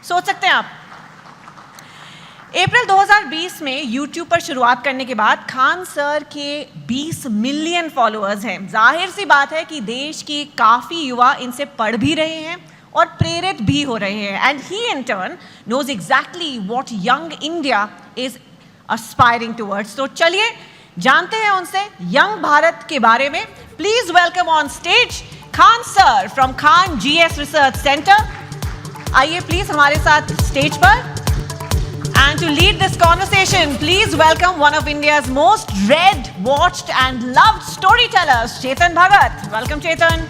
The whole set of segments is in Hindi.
सोच सकते हैं आप। अप्रैल 2020 में YouTube पर शुरुआत करने के बाद खान सर के 20 मिलियन फॉलोअर्स हैं। जाहिर सी बात है कि देश के काफ़ी युवा इनसे पढ़ भी रहे हैं और प्रेरित भी हो रहे हैं। And he in turn knows exactly what young India is aspiring towards. तो चलिए जानते हैं उनसे यंग भारत के बारे में। Please welcome on stage Khan sir from Khan GS research centre. आइए प्लीज हमारे साथ स्टेज पर। And to lead this conversation, please welcome one of India's most read, watched and loved storytellers, Chetan Bhagat. Welcome, Chetan.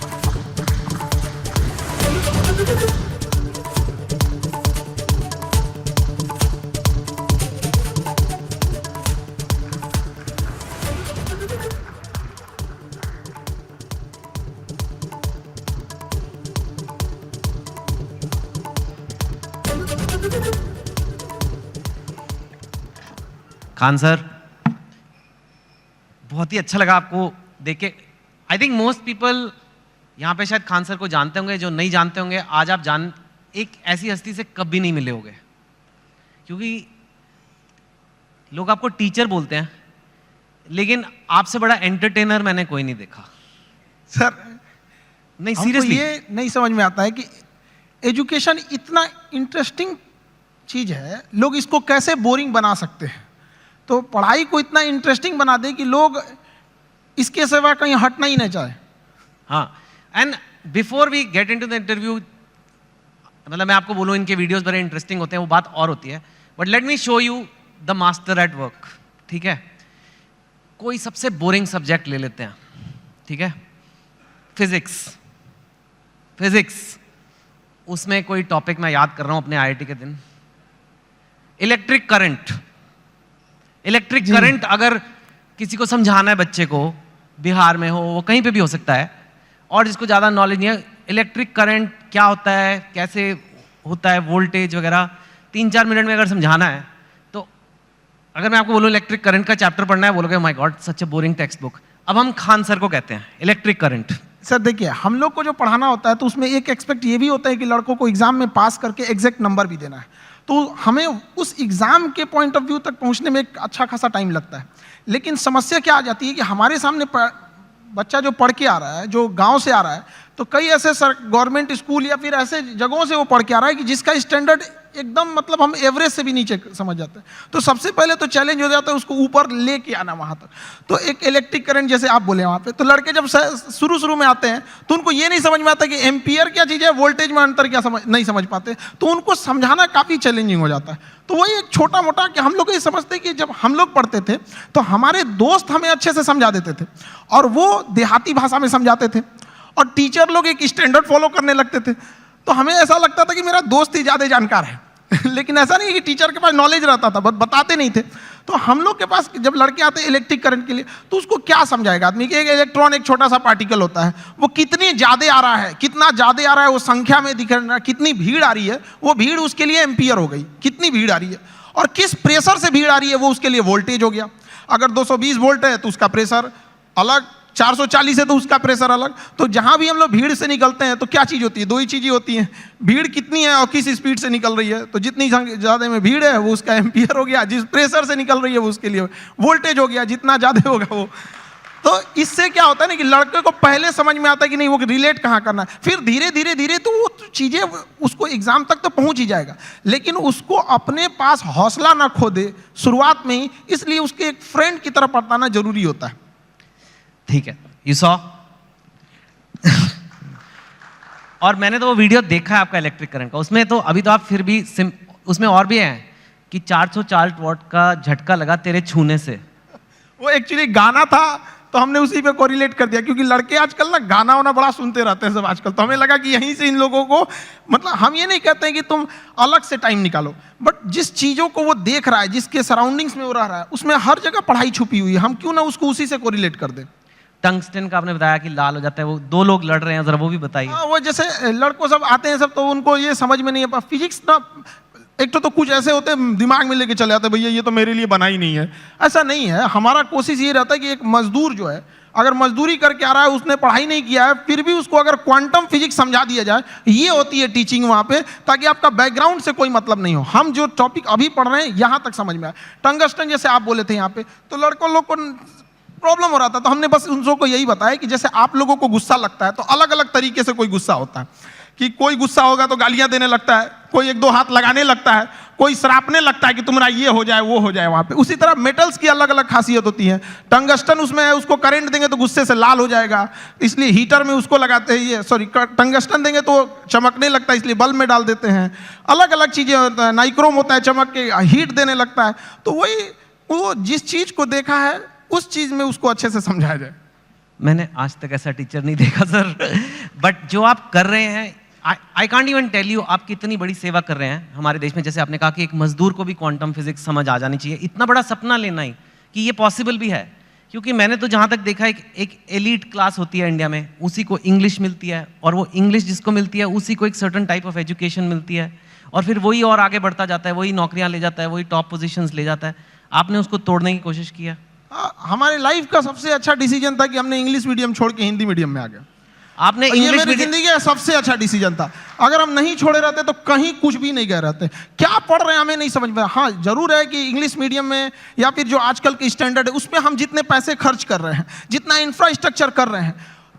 Khan sir, बहुत ही अच्छा लगा आपको देख के। आई थिंक मोस्ट पीपल यहाँ पे शायद खान सर को जानते होंगे, जो नहीं जानते होंगे आज आप जान एक ऐसी हस्ती से कभी नहीं मिले होंगे, क्योंकि लोग आपको टीचर बोलते हैं, लेकिन आपसे बड़ा एंटरटेनर मैंने कोई नहीं देखा। सर नहीं, सीरियसली ये नहीं समझ में आता है कि एजुकेशन इतना इंटरेस्टिंग चीज है, लोग इसको कैसे बोरिंग बना सकते हैं। तो पढ़ाई को इतना इंटरेस्टिंग बना दे कि लोग इसके सिवा कहीं हटना ही नहीं चाहे। हाँ, and before we get into the interview, मतलब मैं आपको बोलूँ इनके वीडियोस बड़े इंटरेस्टिंग होते हैं, वो बात और होती है, but let me show you the master at work. ठीक है, कोई सबसे बोरिंग सब्जेक्ट ले लेते हैं, ठीक है, फिजिक्स। उसमें कोई टॉपिक मैं याद कर रहा हूं अपने IIT के दिन, इलेक्ट्रिक करंट अगर किसी को समझाना है बच्चे को, बिहार में हो, वो कहीं पे भी हो सकता है, और जिसको ज़्यादा नॉलेज नहीं है, इलेक्ट्रिक करंट क्या होता है, कैसे होता है, वोल्टेज वगैरह 3-4 मिनट में अगर समझाना है, तो अगर मैं आपको बोलूँ इलेक्ट्रिक करंट का चैप्टर पढ़ना है, बोलोगे my God such A boring text book. अब हम खान सर को कहते हैं इलेक्ट्रिक करंट। सर देखिए, हम लोग को जो पढ़ाना होता है तो उसमें एक एक्सपेक्ट ये भी होता है कि लड़कों को एग्जाम में पास करके एग्जैक्ट नंबर भी देना है, तो हमें उस एग्जाम के पॉइंट ऑफ व्यू तक पहुंचने में एक अच्छा खासा टाइम लगता है। लेकिन समस्या क्या आ जाती है कि हमारे सामने बच्चा जो पढ़ के आ रहा है, जो गांव से आ रहा है, तो कई ऐसे गवर्नमेंट स्कूल या फिर ऐसे जगहों से वो पढ़ के आ रहा है कि जिसका स्टैंडर्ड एकदम मतलब हम एवरेज से भी नीचे समझ जाते हैं। तो सबसे पहले तो चैलेंज हो जाता है उसको ऊपर लेके आना वहाँ तक। तो एक इलेक्ट्रिक करंट जैसे आप बोले वहाँ पे, तो लड़के जब शुरू में आते हैं तो उनको ये नहीं समझ में आता कि एम्पियर क्या चीज़ है, वोल्टेज में अंतर क्या नहीं समझ पाते, तो उनको समझाना काफ़ी चैलेंजिंग हो जाता है। तो वही एक छोटा मोटा कि हम लोग ये समझते कि जब हम लोग पढ़ते थे तो हमारे दोस्त हमें अच्छे से समझा देते थे, और वो देहाती भाषा में समझाते थे, और टीचर लोग एक स्टैंडर्ड फॉलो करने लगते थे। तो हमें ऐसा लगता था कि मेरा दोस्त ही ज़्यादा जानकार है लेकिन ऐसा नहीं है कि टीचर के पास नॉलेज रहता था, बट बताते नहीं थे। तो हम लोग के पास जब लड़के आते हैं इलेक्ट्रिक करंट के लिए, तो उसको क्या समझाएगा आदमी कि एक इलेक्ट्रॉन एक छोटा सा पार्टिकल होता है, वो कितनी ज़्यादा आ रहा है, कितना ज़्यादा आ रहा है वो संख्या में दिख रहा है, कितनी भीड़ आ रही है, वो भीड़ उसके लिए एम्पियर हो गई, कितनी भीड़ आ रही है, और किस प्रेशर से भीड़ आ रही है वो उसके लिए वोल्टेज हो गया। अगर 220 वोल्ट है तो उसका प्रेशर अलग, 440 है तो उसका प्रेशर अलग। तो जहां भी हम लोग भीड़ से निकलते हैं तो क्या चीज़ होती है, दो ही चीज़ें होती हैं, भीड़ कितनी है और किस स्पीड से निकल रही है। तो जितनी ज़्यादा में भीड़ है वो उसका एम्पियर हो गया, जिस प्रेशर से निकल रही है वो उसके लिए वोल्टेज हो गया, जितना ज़्यादा होगा वो। तो इससे क्या होता है ना कि लड़के को पहले समझ में आता है कि नहीं वो रिलेट कहाँ करना है, फिर धीरे धीरे तो वो चीज़ें उसको एग्जाम तक तो पहुँच ही जाएगा, लेकिन उसको अपने पास हौसला ना खो दे शुरुआत में ही, इसलिए उसके एक फ्रेंड की तरह पढ़ाना जरूरी होता है। ठीक है, यू सॉ और मैंने तो वो वीडियो देखा है आपका इलेक्ट्रिक करंट का, उसमें तो अभी तो आप फिर भी उसमें और भी हैं कि 440 वॉट का झटका लगा तेरे छूने से। वो एक्चुअली गाना था तो हमने उसी पे कोरिलेट कर दिया, क्योंकि लड़के आजकल ना गाना वाना बड़ा सुनते रहते हैं सब आजकल, तो हमें लगा कि यहीं से इन लोगों को, मतलब हम ये नहीं कहते हैं कि तुम अलग से टाइम निकालो, बट जिस चीज़ों को वो देख रहा है, जिसके सराउंडिंग्स में वो रह रहा है, उसमें हर जगह पढ़ाई छुपी हुई है, हम क्यों ना उसको उसी से कोरिलेट कर दें। टंगस्टन का आपने बताया कि लाल हो जाता है, वो दो लोग लड़ रहे हैं, जरा वो भी बताइए। वो जैसे लड़कों सब आते हैं सब, तो उनको ये समझ में नहीं है, फिजिक्स ना एक तो कुछ ऐसे होते हैं दिमाग में लेके चले आते हैं, भैया ये तो मेरे लिए बना ही नहीं है। ऐसा नहीं है। हमारा कोशिश ये रहता है कि एक मजदूर जो है, अगर मजदूरी करके आ रहा है, उसने पढ़ाई नहीं किया है, फिर भी उसको अगर क्वांटम फिजिक्स समझा दिया जाए, ये होती है टीचिंग वहाँ पे, ताकि आपका बैकग्राउंड से कोई मतलब नहीं हो। हम जो टॉपिक अभी पढ़ रहे हैं यहाँ तक समझ में आए। टंगस्टन जैसे आप बोले थे यहाँ पे, तो लड़कों लोग को प्रॉब्लम हो रहा था, तो हमने बस उन को यही बताया कि जैसे आप लोगों को गुस्सा लगता है, तो अलग अलग तरीके से कोई गुस्सा होता है। कि कोई गुस्सा होगा तो गालियां देने लगता है, कोई एक दो हाथ लगाने लगता है, कोई सरापने लगता है कि तुम्हारा ये हो जाए वो हो जाए वहां पे। उसी तरह मेटल्स की अलग अलग खासियत होती है। टंगस्टन उसमें है, उसको करंट देंगे तो गुस्से से लाल हो जाएगा, इसलिए हीटर में उसको लगाते हैं। ये सॉरी, टंगस्टन देंगे तो चमकने लगता है, इसलिए बल्ब में डाल देते हैं। अलग अलग चीजें होता है। नाइक्रोम होता है, चमक के हीट देने लगता है। तो वही, वो जिस चीज को देखा है उस चीज में उसको अच्छे से समझाया जाए। मैंने आज तक ऐसा टीचर नहीं देखा सर, बट जो आप कर रहे हैं, I can't even tell you आप कितनी बड़ी सेवा कर रहे हैं हमारे देश में। जैसे आपने कहा कि एक मजदूर को भी क्वांटम फिजिक्स समझ आ जानी चाहिए, इतना बड़ा सपना लेना ही कि ये पॉसिबल भी है। क्योंकि मैंने तो जहाँ तक देखा है, एक एलीट क्लास होती है इंडिया में, उसी को इंग्लिश मिलती है, और वो इंग्लिश जिसको मिलती है उसी को एक सर्टन टाइप ऑफ एजुकेशन मिलती है, और फिर वही और आगे बढ़ता जाता है, वही नौकरियाँ ले जाता है, वही टॉप पोजिशंस ले जाता है। आपने उसको तोड़ने की कोशिश किया? हमारे लाइफ का सबसे अच्छा डिसीजन था कि हमने इंग्लिश मीडियम छोड़ के हिंदी मीडियम में आ गए। आपने ये मेरी जिंदगी का सबसे अच्छा डिसीजन था। अगर हम नहीं छोड़े रहते तो कहीं कुछ भी नहीं गए रहते। क्या पढ़ रहे हैं हमें नहीं समझ में। हाँ, जरूर है कि इंग्लिश मीडियम में या फिर जो आजकल के स्टैंडर्ड है उसमें हम जितने पैसे खर्च कर रहे हैं, जितना इंफ्रास्ट्रक्चर कर रहे हैं,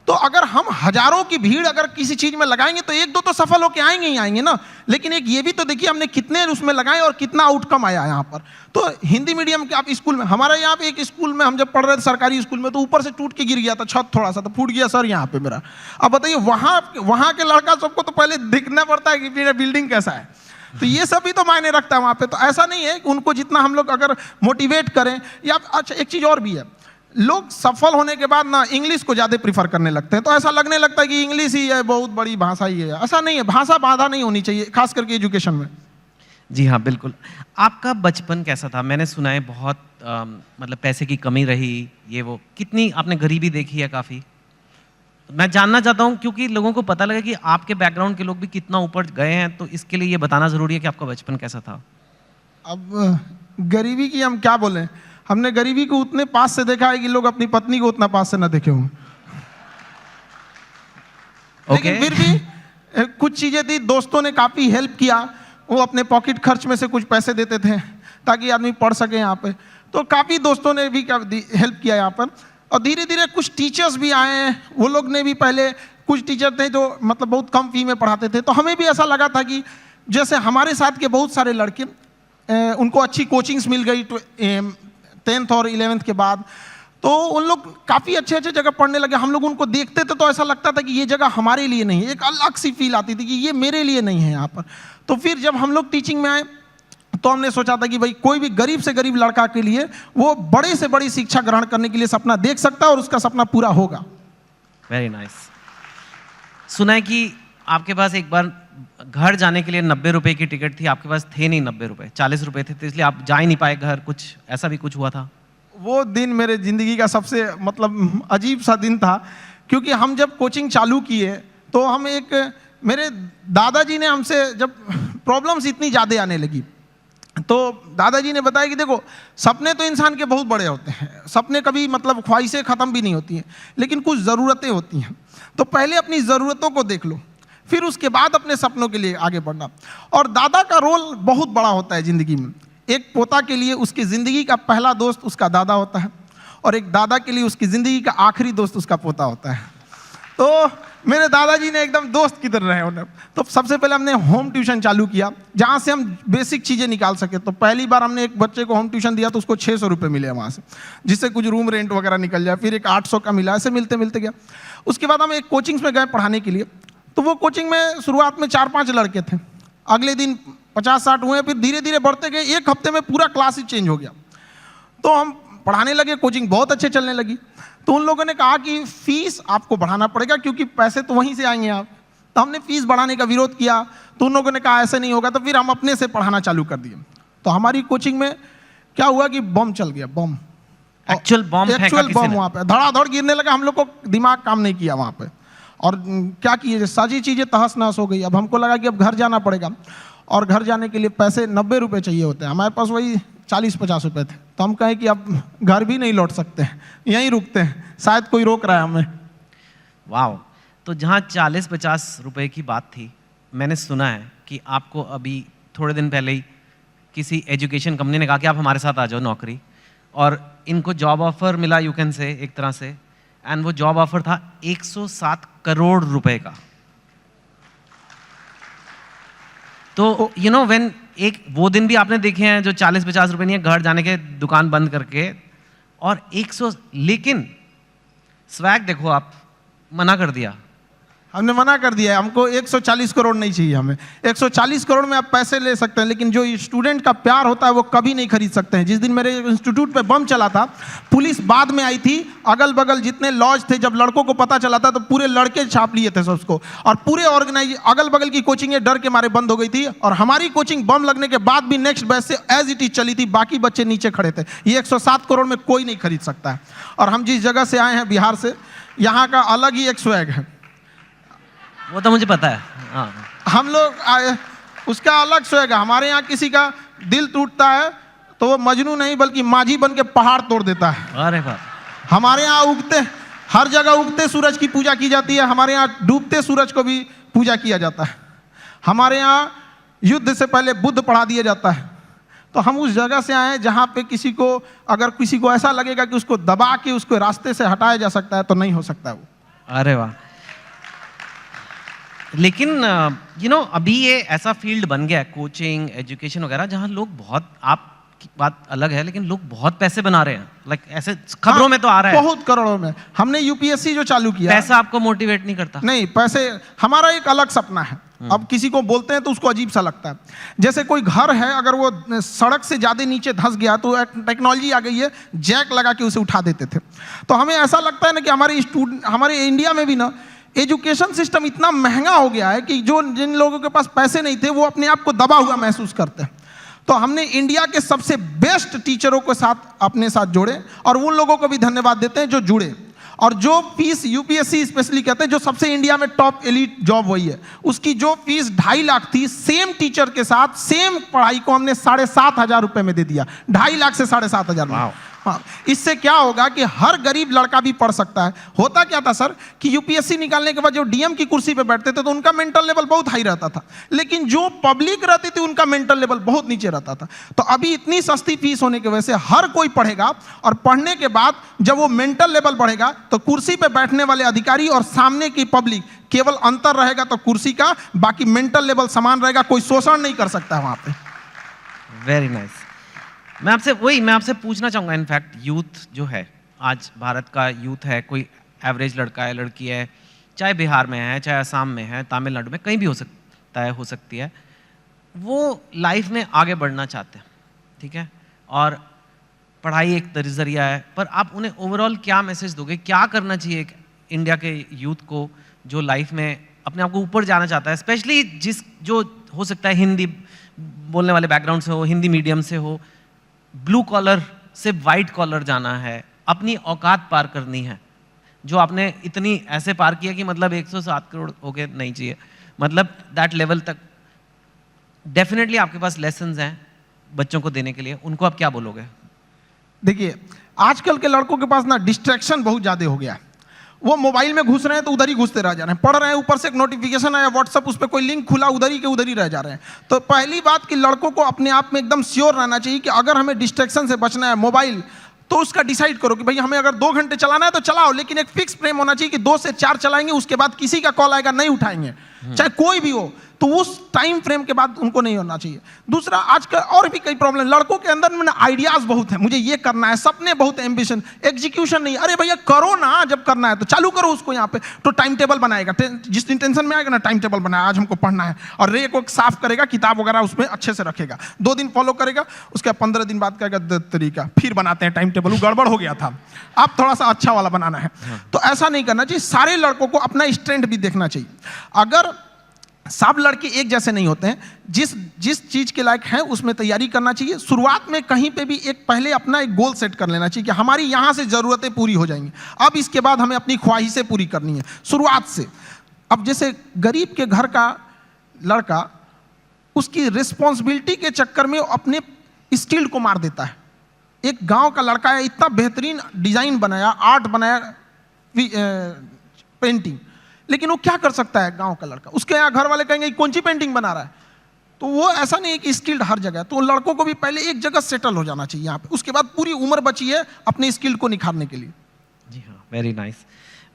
तो अगर हम हजारों की भीड़ अगर किसी चीज में लगाएंगे तो एक दो तो सफल होके आएंगे ही आएंगे ना। लेकिन एक ये भी तो देखिए हमने कितने उसमें लगाए और कितना आउटकम आया यहाँ पर। तो हिंदी मीडियम के आप स्कूल में, हमारे यहाँ पे एक स्कूल में हम जब पढ़ रहे थे सरकारी स्कूल में, तो ऊपर से टूट के गिर गया था छत, थोड़ा सा तो फूट गया सर यहाँ पे मेरा। अब बताइए वहाँ के लड़का सबको तो पहले देखना पड़ता है कि मेरा बिल्डिंग कैसा है। तो ये सब भी तो मायने रखता है वहाँ पे। तो ऐसा नहीं है कि उनको जितना हम लोग अगर मोटिवेट करें या अच्छा, एक चीज़ और भी है, लोग सफल होने के बाद ना इंग्लिश को ज़्यादा प्रीफर करने लगते हैं। तो ऐसा लगने लगता है कि इंग्लिश ही है, बहुत बड़ी भाषा ही है। ऐसा नहीं है, भाषा बाधा नहीं होनी चाहिए, खास करके एजुकेशन में। जी हाँ, बिल्कुल। आपका बचपन कैसा था? मैंने सुना है बहुत मतलब पैसे की कमी रही, ये वो, कितनी आपने गरीबी देखी है काफ़ी। मैं जानना चाहता हूँ क्योंकि लोगों को पता लगे कि आपके बैकग्राउंड के लोग भी कितना ऊपर गए हैं, तो इसके लिए ये बताना ज़रूरी है कि आपका बचपन कैसा था। अब गरीबी की हम क्या बोलें, हमने गरीबी को उतने पास से देखा है कि लोग अपनी पत्नी को उतना पास से ना देखे होंगे। लेकिन फिर भी कुछ चीजें थी, दोस्तों ने काफी हेल्प किया। वो अपने पॉकेट खर्च में से कुछ पैसे देते थे ताकि आदमी पढ़ सके यहाँ पे। तो काफी दोस्तों ने भी हेल्प किया यहाँ पर। और धीरे धीरे कुछ टीचर्स भी आए हैं, वो लोग ने भी, पहले कुछ टीचर थे जो मतलब बहुत कम फी में पढ़ाते थे। तो हमें भी ऐसा लगा था कि जैसे हमारे साथ के बहुत सारे लड़के, उनको अच्छी कोचिंग्स मिल गई 10th और 11th के बाद, तो उन लोग काफ़ी अच्छे अच्छे जगह पढ़ने लगे। हम लोग उनको देखते थे तो ऐसा लगता था कि ये जगह हमारे लिए नहीं है, एक अलग सी फील आती थी कि ये मेरे लिए नहीं है यहाँ पर। तो फिर जब हम लोग टीचिंग में आए तो हमने सोचा था कि भाई कोई भी गरीब से गरीब लड़का के लिए वो बड़े से बड़ी शिक्षा ग्रहण करने के लिए सपना देख सकता है और उसका सपना पूरा होगा। Very nice. सुना है कि आपके पास एक बार घर जाने के लिए 90 रुपए की टिकट थी, आपके पास थे नहीं 90 रुपए, 40 रुपए थे, तो इसलिए आप जा ही नहीं पाए घर। कुछ ऐसा भी कुछ हुआ था? वो दिन मेरे ज़िंदगी का सबसे मतलब अजीब सा दिन था, क्योंकि हम जब कोचिंग चालू किए तो हम मेरे दादाजी ने हमसे, जब प्रॉब्लम्स इतनी ज़्यादा आने लगी तो दादाजी ने बताया कि देखो, सपने तो इंसान के बहुत बड़े होते हैं, सपने कभी मतलब ख्वाहिशें ख़त्म भी नहीं होती हैं, लेकिन कुछ ज़रूरतें होती हैं। तो पहले अपनी ज़रूरतों को देख लो, फिर उसके बाद अपने सपनों के लिए आगे बढ़ना। और दादा का रोल बहुत बड़ा होता है ज़िंदगी में। एक पोता के लिए उसकी ज़िंदगी का पहला दोस्त उसका दादा होता है, और एक दादा के लिए उसकी ज़िंदगी का आखिरी दोस्त उसका पोता होता है। तो मेरे दादाजी ने एकदम दोस्त की तरह रहे उन्हें। तो सबसे पहले हमने होम ट्यूशन चालू किया, जहाँ से हम बेसिक चीज़ें निकाल सके। तो पहली बार हमने एक बच्चे को होम ट्यूशन दिया तो उसको 600 रुपये मिले वहाँ से, जिससे कुछ रूम रेंट वगैरह निकल जाए। फिर एक 800 का मिला, ऐसे मिलते मिलते गया। उसके बाद हम एक कोचिंग्स में गए पढ़ाने के लिए। तो वो कोचिंग में शुरुआत में 4-5 लड़के थे, अगले दिन 50-60 हुए, फिर धीरे धीरे बढ़ते गए। एक हफ्ते में पूरा क्लास ही चेंज हो गया। तो हम पढ़ाने लगे, कोचिंग बहुत अच्छे चलने लगी। तो उन लोगों ने कहा कि फीस आपको बढ़ाना पड़ेगा क्योंकि पैसे तो वहीं से आएंगे आप। तो हमने फीस बढ़ाने का विरोध किया, तो उन लोगों ने कहा ऐसे नहीं होगा। तो फिर हम अपने से पढ़ाना चालू कर दिए। तो हमारी कोचिंग में क्या हुआ कि बम चल गया, बम, एक्चुअल बम वहाँ पे धड़ाधड़ गिरने लगा। हम लोग को दिमाग काम नहीं किया वहाँ पे, और क्या किए, सारी चीज़ें तहस नहस हो गई। अब हमको लगा कि अब घर जाना पड़ेगा। और घर जाने के लिए पैसे 90 रुपये चाहिए होते हैं, हमारे पास वही 40-50 रुपये थे, तो हम कहें कि अब घर भी नहीं लौट सकते, यहीं रुकते हैं, शायद कोई रोक रहा है हमें। वाह, तो जहाँ 40-50 रुपए की बात थी, मैंने सुना है कि आपको अभी थोड़े दिन पहले ही किसी एजुकेशन कंपनी ने कहा कि आप हमारे साथ आ जाओ नौकरी, और इनको जॉब ऑफर मिला, यू कैन से, एक तरह से, एंड वो जॉब ऑफर था 107 करोड़ रुपए का। तो यू नो व्हेन, एक वो दिन भी आपने देखे हैं जो 40-50 रुपए नहीं है, घर जाने के दुकान बंद करके, और 100, लेकिन स्वैग देखो, आप मना कर दिया। हमने मना कर दिया है, हमको 140 करोड़ नहीं चाहिए, हमें 140 करोड़ में आप पैसे ले सकते हैं, लेकिन जो स्टूडेंट का प्यार होता है वो कभी नहीं खरीद सकते हैं। जिस दिन मेरे इंस्टीट्यूट पे बम चला था, पुलिस बाद में आई थी, अगल बगल जितने लॉज थे, जब लड़कों को पता चला था तो पूरे लड़के छाप लिए थे सबको, और पूरे ऑर्गेनाइज अगल बगल की कोचिंगें डर के मारे बंद हो गई थी, और हमारी कोचिंग बम लगने के बाद भी नेक्स्ट बैच से एज इट इज चली थी, बाकी बच्चे नीचे खड़े थे। ये 107 करोड़ में कोई नहीं खरीद सकता है। और हम जिस जगह से आए हैं, बिहार से, यहाँ का अलग ही एक स्वैग है, वो तो मुझे पता है। हाँ, हम लोग आए, उसका अलग स्वैग है। हमारे यहाँ किसी का दिल टूटता है तो वो मजनू नहीं बल्कि माझी बन के पहाड़ तोड़ देता है। अरे वाह, हमारे यहाँ उगते, हर जगह उगते सूरज की पूजा की जाती है, हमारे यहाँ डूबते सूरज को भी पूजा किया जाता है। हमारे यहाँ युद्ध से पहले बुद्ध पढ़ा दिया जाता है। तो हम उस जगह से आए हैं जहाँ पे किसी को, अगर किसी को ऐसा लगेगा कि उसको दबा के उसको रास्ते से हटाया जा सकता है, तो नहीं हो सकता है वो। अरे वाह, लेकिन यू नो अभी ये ऐसा फील्ड बन गया है, कोचिंग, एजुकेशन वगैरह, जहाँ लोग बहुत, आपकी बात अलग है, लेकिन लोग बहुत पैसे बना रहे हैं, लाइक ऐसे खबरों में तो आ रहा है बहुत करोड़ों में। हमने यूपीएससी जो चालू किया, पैसा आपको मोटिवेट नहीं करता? नहीं, पैसे हमारा एक अलग सपना है। अब किसी को बोलते हैं तो उसको अजीब सा लगता है। जैसे कोई घर है, अगर वो सड़क से ज्यादा नीचे धंस गया तो एक टेक्नोलॉजी आ गई है, जैक लगा के उसे उठा देते थे। तो हमें ऐसा लगता है ना कि हमारे इंडिया में भी ना एजुकेशन सिस्टम इतना महंगा हो गया है कि जो जिन लोगों के पास पैसे नहीं थे वो अपने आप को दबा हुआ महसूस करते हैं। तो हमने इंडिया के सबसे बेस्ट टीचरों के साथ अपने साथ जोड़े, और उन लोगों को भी धन्यवाद देते हैं जो जुड़े। और जो फीस यूपीएससी स्पेशली कहते हैं, जो सबसे इंडिया में टॉप एलीट जॉब वही है, उसकी जो फीस 2.5 लाख थी, सेम टीचर के साथ सेम पढ़ाई को हमने 7,500 रुपए में दे दिया। 2.5 लाख से 7,500 में। हाँ, इससे क्या होगा कि हर गरीब लड़का भी पढ़ सकता है। होता क्या था सर कि यूपीएससी निकालने के बाद जो डीएम की कुर्सी पे बैठते थे तो उनका मेंटल लेवल बहुत हाई रहता था, लेकिन जो पब्लिक रहती थी उनका मेंटल लेवल बहुत नीचे रहता था। तो अभी इतनी सस्ती फीस होने की वजह से हर कोई पढ़ेगा, और पढ़ने के बाद जब वो मेंटल लेवल बढ़ेगा तो कुर्सी पे बैठने वाले अधिकारी और सामने की पब्लिक, केवल अंतर रहेगा तो कुर्सी का, बाकी मेंटल लेवल समान रहेगा, कोई शोषण नहीं कर सकता है वहां पे। Very nice. मैं आपसे पूछना चाहूँगा, इनफैक्ट यूथ जो है, आज भारत का यूथ है, कोई एवरेज लड़का है, लड़की है, चाहे बिहार में है, चाहे असम में है, तमिलनाडु में, कहीं भी हो सकती है, वो लाइफ में आगे बढ़ना चाहते हैं, ठीक है, और पढ़ाई एक जरिया है, पर आप उन्हें ओवरऑल क्या मैसेज दोगे? क्या करना चाहिए एक इंडिया के यूथ को जो लाइफ में अपने आप को ऊपर जाना चाहता है, स्पेशली जो हो सकता है हिंदी बोलने वाले बैकग्राउंड से हो, हिंदी मीडियम से हो, ब्लू कॉलर से वाइट कॉलर जाना है, अपनी औकात पार करनी है, जो आपने इतनी ऐसे पार किया कि मतलब 107 करोड़ हो गए नहीं चाहिए, मतलब दैट लेवल तक डेफिनेटली आपके पास लेसन्स हैं बच्चों को देने के लिए, उनको आप क्या बोलोगे? देखिए, आजकल के लड़कों के पास ना डिस्ट्रैक्शन बहुत ज़्यादा हो गया है। वो मोबाइल में घुस रहे हैं तो उधर ही घुसते रह जा रहे हैं, पढ़ रहे हैं, ऊपर से एक नोटिफिकेशन आया व्हाट्सएप, उस पर कोई लिंक खुला, उधर ही के उधर ही रह जा रहे हैं। तो पहली बात कि लड़कों को अपने आप में एकदम श्योर रहना चाहिए कि अगर हमें डिस्ट्रैक्शन से बचना है मोबाइल, तो उसका डिसाइड करो कि भाई हमें अगर 2 घंटे चलाना है तो चलाओ, लेकिन एक फिक्स फ्रेम होना चाहिए कि 2 से 4 चलाएंगे, उसके बाद किसी का कॉल आएगा नहीं उठाएंगे, चाहे कोई भी हो, तो उस टाइम फ्रेम के बाद उनको नहीं होना चाहिए। दूसरा, आजकल और भी कई प्रॉब्लम, लड़कों के अंदर में आइडियाज बहुत है, मुझे ये करना है, सपने बहुत, एम्बिशन, एग्जीक्यूशन नहीं। अरे भैया करो ना, जब करना है तो चालू करो उसको। यहाँ पे तो टाइम टेबल बनाएगा, जिस दिन टेंशन में आएगा ना, टाइम टेबल बनाया, आज हमको पढ़ना है, और रे को साफ करेगा, किताब वगैरह उसमें अच्छे से रखेगा, 2 दिन फॉलो करेगा, उसके 15 दिन बाद कहेगा तरीका, फिर बनाते हैं टाइम टेबल, वो गड़बड़ हो गया था, अब थोड़ा सा अच्छा वाला बनाना है। तो ऐसा नहीं करना चाहिए। सारे लड़कों को अपना स्ट्रेंथ भी देखना चाहिए। अगर सब लड़के एक जैसे नहीं होते हैं, जिस चीज के लायक हैं उसमें तैयारी करना चाहिए। शुरुआत में कहीं पे भी पहले अपना एक गोल सेट कर लेना चाहिए कि हमारी यहां से जरूरतें पूरी हो जाएंगी, अब इसके बाद हमें अपनी ख्वाहिशें पूरी करनी है शुरुआत से। अब जैसे गरीब के घर का लड़का, उसकी रिस्पॉन्सिबिलिटी के चक्कर में अपने स्किल को मार देता है। एक गांव का लड़का है, इतना बेहतरीन डिजाइन बनाया, आर्ट बनाया, पेंटिंग, लेकिन वो क्या कर सकता है गांव का लड़का? उसके यहाँ घर वाले कहेंगे कौन सी पेंटिंग बना रहा है। तो वो ऐसा नहीं है कि स्किल्ड हर जगह, तो लड़कों को भी पहले एक जगह सेटल हो जाना चाहिए यहाँ पे, उसके बाद पूरी उम्र बची है अपने स्किल को निखारने के लिए। जी हाँ, वेरी नाइस,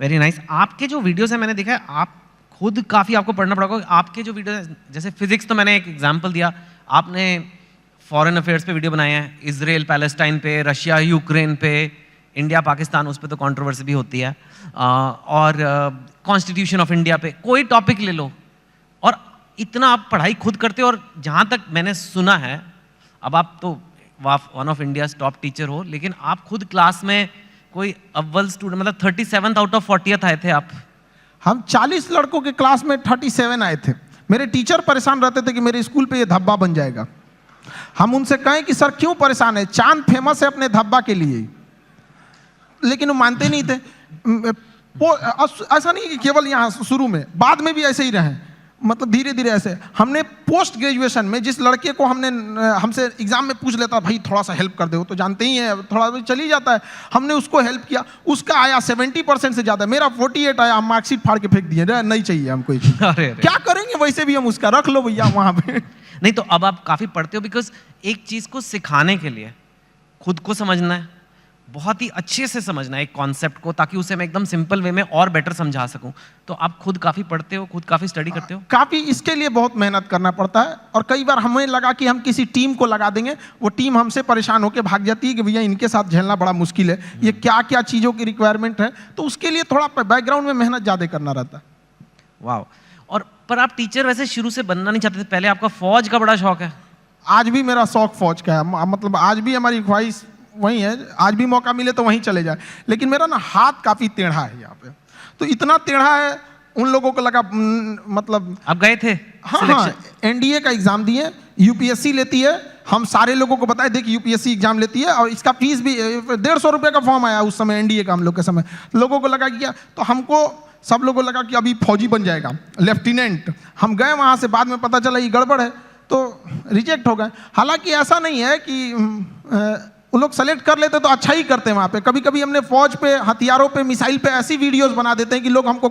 वेरी नाइस। आपके जो वीडियोस है मैंने देखा है, आप खुद काफ़ी आपको पढ़ना पड़ेगा। आपके जो वीडियो जैसे फिजिक्स, तो मैंने एक एग्जांपल दिया, आपने फॉरेन अफेयर्स पे वीडियो बनाए हैं, इजराइल पैलेस्टाइन पे, रशिया यूक्रेन पे, इंडिया पाकिस्तान, उस पे तो कंट्रोवर्सी भी होती है, और कॉन्स्टिट्यूशन ऑफ इंडिया पे, कोई टॉपिक ले लो, और इतना आप पढ़ाई खुद करते हो। और जहाँ तक मैंने सुना है, अब आप तो one of India top teacher हो, लेकिन आप खुद क्लास में कोई अव्वल स्टूडेंट, मतलब 37th आउट ऑफ 40th आए थे आप। हम 40 लड़कों के क्लास में 37 आए थे। मेरे टीचर परेशान रहते थे कि मेरे स्कूल पे ये धब्बा बन जाएगा। हम उनसे कहें कि सर क्यों परेशान है, चांद फेमस है अपने धब्बा के लिए, लेकिन वो मानते नहीं थे। ऐसा नहीं कि केवल यहाँ शुरू में, बाद में भी ऐसे ही रहे, मतलब धीरे धीरे ऐसे। हमने पोस्ट ग्रेजुएशन में जिस लड़के को हमसे एग्जाम में पूछ लेता भाई थोड़ा सा हेल्प कर दे, वो तो जानते ही हैं थोड़ा तो चली जाता है, हमने उसको हेल्प किया, उसका आया 70% से ज़्यादा, मेरा 48 आया, हम मार्कशीट फाड़ के फेंक दिए, नहीं चाहिए हमको। क्या करेंगे, वैसे भी हम उसका रख लो भैया वहाँ पे। नहीं तो अब आप काफ़ी पढ़ते हो, बिकॉज एक चीज़ को सिखाने के लिए खुद को समझना है, बहुत ही अच्छे से समझना है एक कॉन्सेप्ट को, ताकि उसे मैं एकदम सिंपल वे में और बेटर समझा सकूं। तो आप खुद काफ़ी पढ़ते हो, खुद काफ़ी स्टडी करते हो? काफ़ी, इसके लिए बहुत मेहनत करना पड़ता है। और कई बार हमें लगा कि हम किसी टीम को लगा देंगे, वो टीम हमसे परेशान होकर भाग जाती है कि भैया इनके साथ झेलना बड़ा मुश्किल है, ये क्या क्या चीज़ों की रिक्वायरमेंट है, तो उसके लिए थोड़ा बैकग्राउंड में मेहनत ज़्यादा करना रहता है। वाह। और पर आप टीचर वैसे शुरू से बनना नहीं चाहते थे, पहले आपका फौज का बड़ा शौक है? आज भी मेरा शौक फौज का है, मतलब आज भी हमारी ख्वाहिश वही है, आज भी मौका मिले तो वहीं चले जाए। लेकिन मेरा ना हाथ काफ़ी टेढ़ा है यहाँ पे, तो इतना टेढ़ा है, उन लोगों को लगा मतलब। आप गए थे? हाँ, एनडीए का एग्जाम दिए, यूपीएससी लेती है, हम सारे लोगों को बताए देखिए यूपीएससी एग्जाम लेती है, और इसका फीस भी 150 रुपये का फॉर्म आया उस समय एनडीए का, हम लोग के समय। लोगों को लगा कि तो हमको, सब लोगों को लगा कि अभी फौजी बन जाएगा, लेफ्टिनेंट। हम गए वहाँ से, बाद में पता चला ये गड़बड़ है, तो रिजेक्ट हो गए। हालांकि ऐसा नहीं है कि वो लोग सेलेक्ट कर लेते तो अच्छा ही करते हैं वहाँ पे। कभी कभी हमने फौज पे, हथियारों पे, मिसाइल पे ऐसी वीडियोस बना देते हैं कि लोग हमको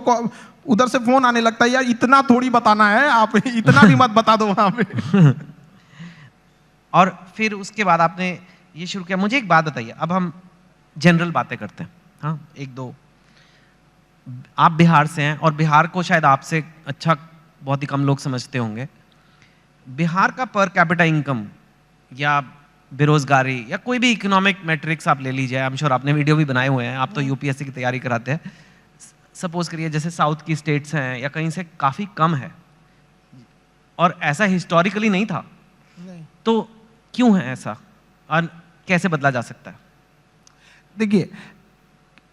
उधर से फोन आने लगता है, यार इतना थोड़ी बताना है, आप इतना भी मत बता दो वहाँ पे। और फिर उसके बाद आपने ये शुरू किया। मुझे एक बात बताइए, अब हम जनरल बातें करते हैं, हाँ एक दो। आप बिहार से हैं, और बिहार को शायद आपसे अच्छा बहुत ही कम लोग समझते होंगे। बिहार का पर कैपिटा इनकम या बेरोजगारी या कोई भी इकोनॉमिक मैट्रिक्स आप ले लीजिए, आई एम श्योर आपने वीडियो भी बनाए हुए हैं, आप तो यूपीएससी की तैयारी कराते हैं। सपोज करिए जैसे साउथ की स्टेट्स हैं या कहीं से काफ़ी कम है, और ऐसा हिस्टोरिकली नहीं था, तो क्यों है ऐसा और कैसे बदला जा सकता है? देखिए,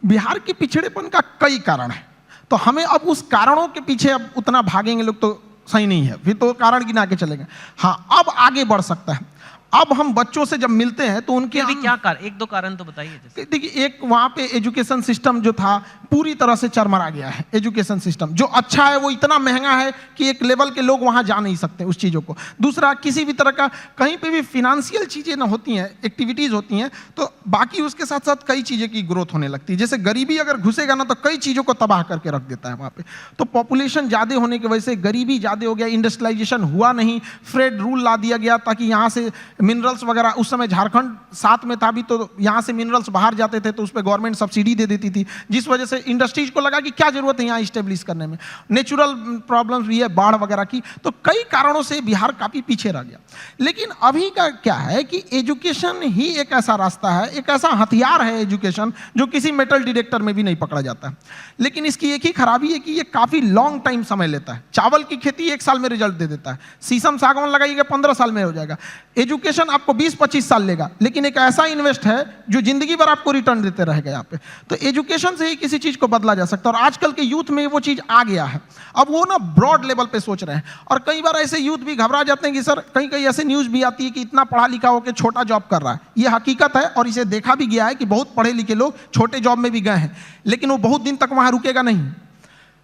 बिहार के पिछड़ेपन का कई कारण है, तो हमें अब उस कारणों के पीछे अब उतना भागेंगे लोग तो सही नहीं है, फिर तो कारण गिना के चलेंगे। हाँ, अब आगे बढ़ सकता है। अब हम बच्चों से जब मिलते हैं तो उनके क्या कारण, एक दो कारण तो बताइए। देखिए, एक वहाँ पे एजुकेशन सिस्टम जो था पूरी तरह से चरमरा गया है। एजुकेशन सिस्टम जो अच्छा है वो इतना महंगा है कि एक लेवल के लोग वहाँ जा नहीं सकते उस चीज़ों को। दूसरा, किसी भी तरह का कहीं पे भी फिनेंशियल चीज़ें ना होती हैं, एक्टिविटीज़ होती हैं, तो बाकी उसके साथ साथ कई चीज़ें की ग्रोथ होने लगती है। जैसे गरीबी अगर घुसेगा ना तो कई चीज़ों को तबाह करके रख देता है वहाँ पे। तो पॉपुलेशन ज़्यादा होने की वजह से गरीबी ज़्यादा हो गया, इंडस्ट्रियलाइजेशन हुआ नहीं, फ्रेड रूल ला दिया गया ताकि यहाँ से मिनरल्स वगैरह, उस समय झारखंड साथ में था भी, तो यहाँ से मिनरल्स बाहर जाते थे तो उस पर गवर्नमेंट सब्सिडी दे देती थी, जिस वजह से इंडस्ट्रीज को लगा कि क्या जरूरत है यहाँ स्टेब्लिश करने में। नेचुरल प्रॉब्लम्स भी है, बाढ़ वगैरह की, तो कई कारणों से बिहार काफ़ी पीछे रह गया। लेकिन अभी का क्या है कि एजुकेशन ही एक ऐसा रास्ता है, एक ऐसा हथियार है एजुकेशन, जो किसी मेटल डिटेक्टर में भी नहीं पकड़ा जाता है। लेकिन इसकी एक ही खराबी है कि ये काफ़ी लॉन्ग टाइम समय लेता है। चावल की खेती 1 साल में रिजल्ट दे देता है, शीशम सागवान लगाइएगा 15 साल में हो जाएगा। एजुकेशन आपको 20-25 साल लेगा, लेकिन एक ऐसा इन्वेस्ट है जो जिंदगी भर आपको रिटर्न देते रहेगा यहाँ पे। तो एजुकेशन से ही किसी चीज को बदला जा सकता है, और आजकल के यूथ में वो चीज आ गया है। अब वो ना ब्रॉड लेवल पे सोच रहे हैं, और कई बार ऐसे यूथ भी घबरा जाते हैं कि सर, कहीं कहीं ऐसे न्यूज भी आती है कि इतना पढ़ा लिखा होकर छोटा जॉब कर रहा है। ये हकीकत है, और इसे देखा भी गया है कि बहुत पढ़े लिखे लोग छोटे जॉब में भी गए हैं, लेकिन वो बहुत दिन तक वहां रुकेगा नहीं।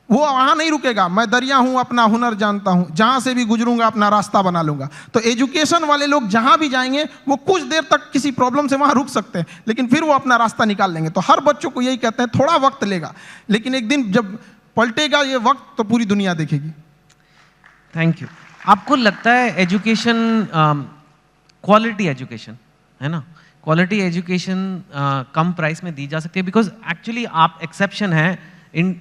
वो वहाँ नहीं रुकेगा, मैं दरिया हूँ अपना हुनर जानता हूँ, जहाँ से भी गुजरूंगा अपना रास्ता बना लूंगा। तो एजुकेशन वाले लोग जहाँ भी जाएंगे वो कुछ देर तक किसी प्रॉब्लम से वहाँ रुक सकते हैं, लेकिन फिर वो अपना रास्ता निकाल लेंगे। तो हर बच्चों को यही कहते हैं, थोड़ा वक्त लेगा, लेकिन एक दिन जब पलटेगा ये वक्त तो पूरी दुनिया देखेगी। Thank you. आपको लगता है एजुकेशन, क्वालिटी एजुकेशन है ना, क्वालिटी एजुकेशन कम प्राइस में दी जा सकती है? बिकॉज एक्चुअली आप एक्सेप्शन है इन,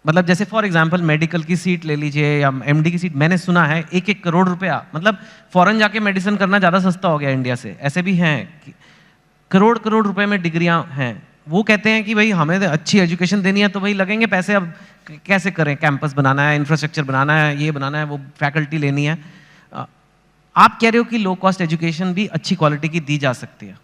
मतलब जैसे फॉर एग्जांपल मेडिकल की सीट ले लीजिए या एमडी की सीट, मैंने सुना है 1-1 करोड़ रुपया, मतलब फॉरेन जाके मेडिसिन करना ज़्यादा सस्ता हो गया इंडिया से। ऐसे भी हैं कि करोड़ रुपए में डिग्रियां हैं। वो कहते हैं कि भाई हमें अच्छी एजुकेशन देनी है तो भाई लगेंगे पैसे, अब कैसे करें, कैंपस बनाना है, इंफ्रास्ट्रक्चर बनाना है, ये बनाना है, वो फैकल्टी लेनी है। आप कह रहे हो कि लो कॉस्ट एजुकेशन भी अच्छी क्वालिटी की दी जा सकती है?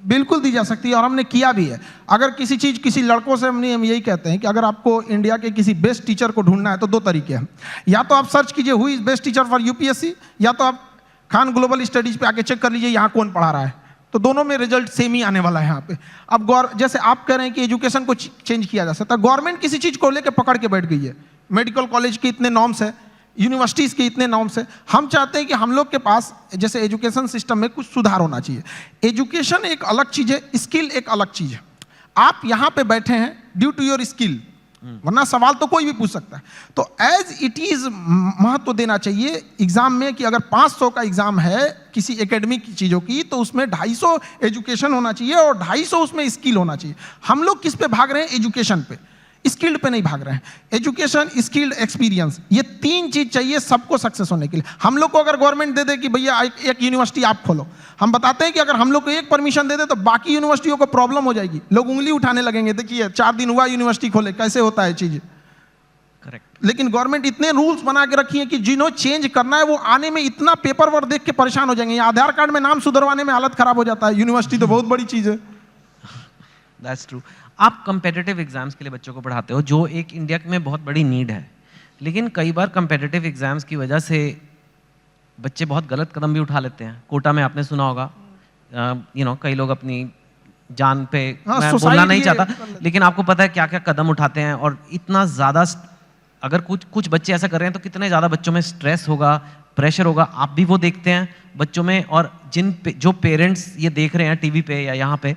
बिल्कुल दी जा सकती है, और हमने किया भी है। अगर किसी चीज़, किसी लड़कों से हम यही कहते हैं कि अगर आपको इंडिया के किसी बेस्ट टीचर को ढूंढना है तो 2 तरीके हैं। या तो आप सर्च कीजिए who is best teacher for UPSC, या तो आप खान ग्लोबल स्टडीज पे आके चेक कर लीजिए यहाँ कौन पढ़ा रहा है, तो दोनों में रिजल्ट सेम ही आने वाला है यहाँ पे। अब जैसे आप कह रहे हैं कि एजुकेशन को चेंज किया जा सकता है, गवर्नमेंट किसी चीज़ को लेकर पकड़ के बैठ गई है। मेडिकल कॉलेज के इतने नॉर्म्स है, यूनिवर्सिटीज़ के इतने नॉर्म्स है। हम चाहते हैं कि हम लोग के पास जैसे एजुकेशन सिस्टम में कुछ सुधार होना चाहिए। एजुकेशन एक अलग चीज़ है, स्किल एक अलग चीज़ है। आप यहाँ पे बैठे हैं ड्यू टू योर स्किल, वरना सवाल तो कोई भी पूछ सकता है। तो एज इट इज़ महत्व देना चाहिए एग्जाम में कि अगर 500 का एग्जाम है किसी एकेडमिक चीज़ों की, तो उसमें 250 एजुकेशन होना चाहिए और 250 उसमें स्किल होना चाहिए। हम लोग किस पे भाग रहे हैं? एजुकेशन पे, स्किल्ड पे नहीं भाग रहे हैं। एजुकेशन, स्किल्ड, एक्सपीरियंस, ये 3 चीज चाहिए सबको सक्सेस होने के लिए। हम लोग को अगर गवर्नमेंट दे दे कि भैया एक यूनिवर्सिटी आप खोलो, हम बताते हैं कि अगर हम लोग को एक परमिशन दे दे तो बाकी यूनिवर्सिटियों को प्रॉब्लम हो जाएगी, लोग उंगली उठाने लगेंगे, देखिए 4 दिन हुआ यूनिवर्सिटी खोले, कैसे होता है चीज। करेक्ट। लेकिन गवर्नमेंट इतने रूल्स बना के रखी है कि जिन्हों चेंज करना है वो आने में इतना पेपर वर्क देख के परेशान हो जाएंगे। आधार कार्ड में नाम सुधरवाने में हालत खराब हो जाता है, यूनिवर्सिटी तो बहुत बड़ी चीज है। That's true. आप कंपेटिटिव एग्जाम्स के लिए बच्चों को पढ़ाते हो, जो एक इंडिया में बहुत बड़ी नीड है, लेकिन कई बार कंपेटिटिव एग्जाम्स की वजह से बच्चे बहुत गलत कदम भी उठा लेते हैं। कोटा में आपने सुना होगा, कई लोग अपनी जान पे, मैं बोलना नहीं चाहता, लेकिन आपको पता है क्या क्या कदम उठाते हैं। और इतना ज़्यादा, अगर कुछ बच्चे ऐसा कर रहे हैं तो कितने ज़्यादा बच्चों में स्ट्रेस होगा, प्रेशर होगा। आप भी वो देखते हैं बच्चों में, और जो पेरेंट्स ये देख रहे हैं टीवी पे या यहाँ पे,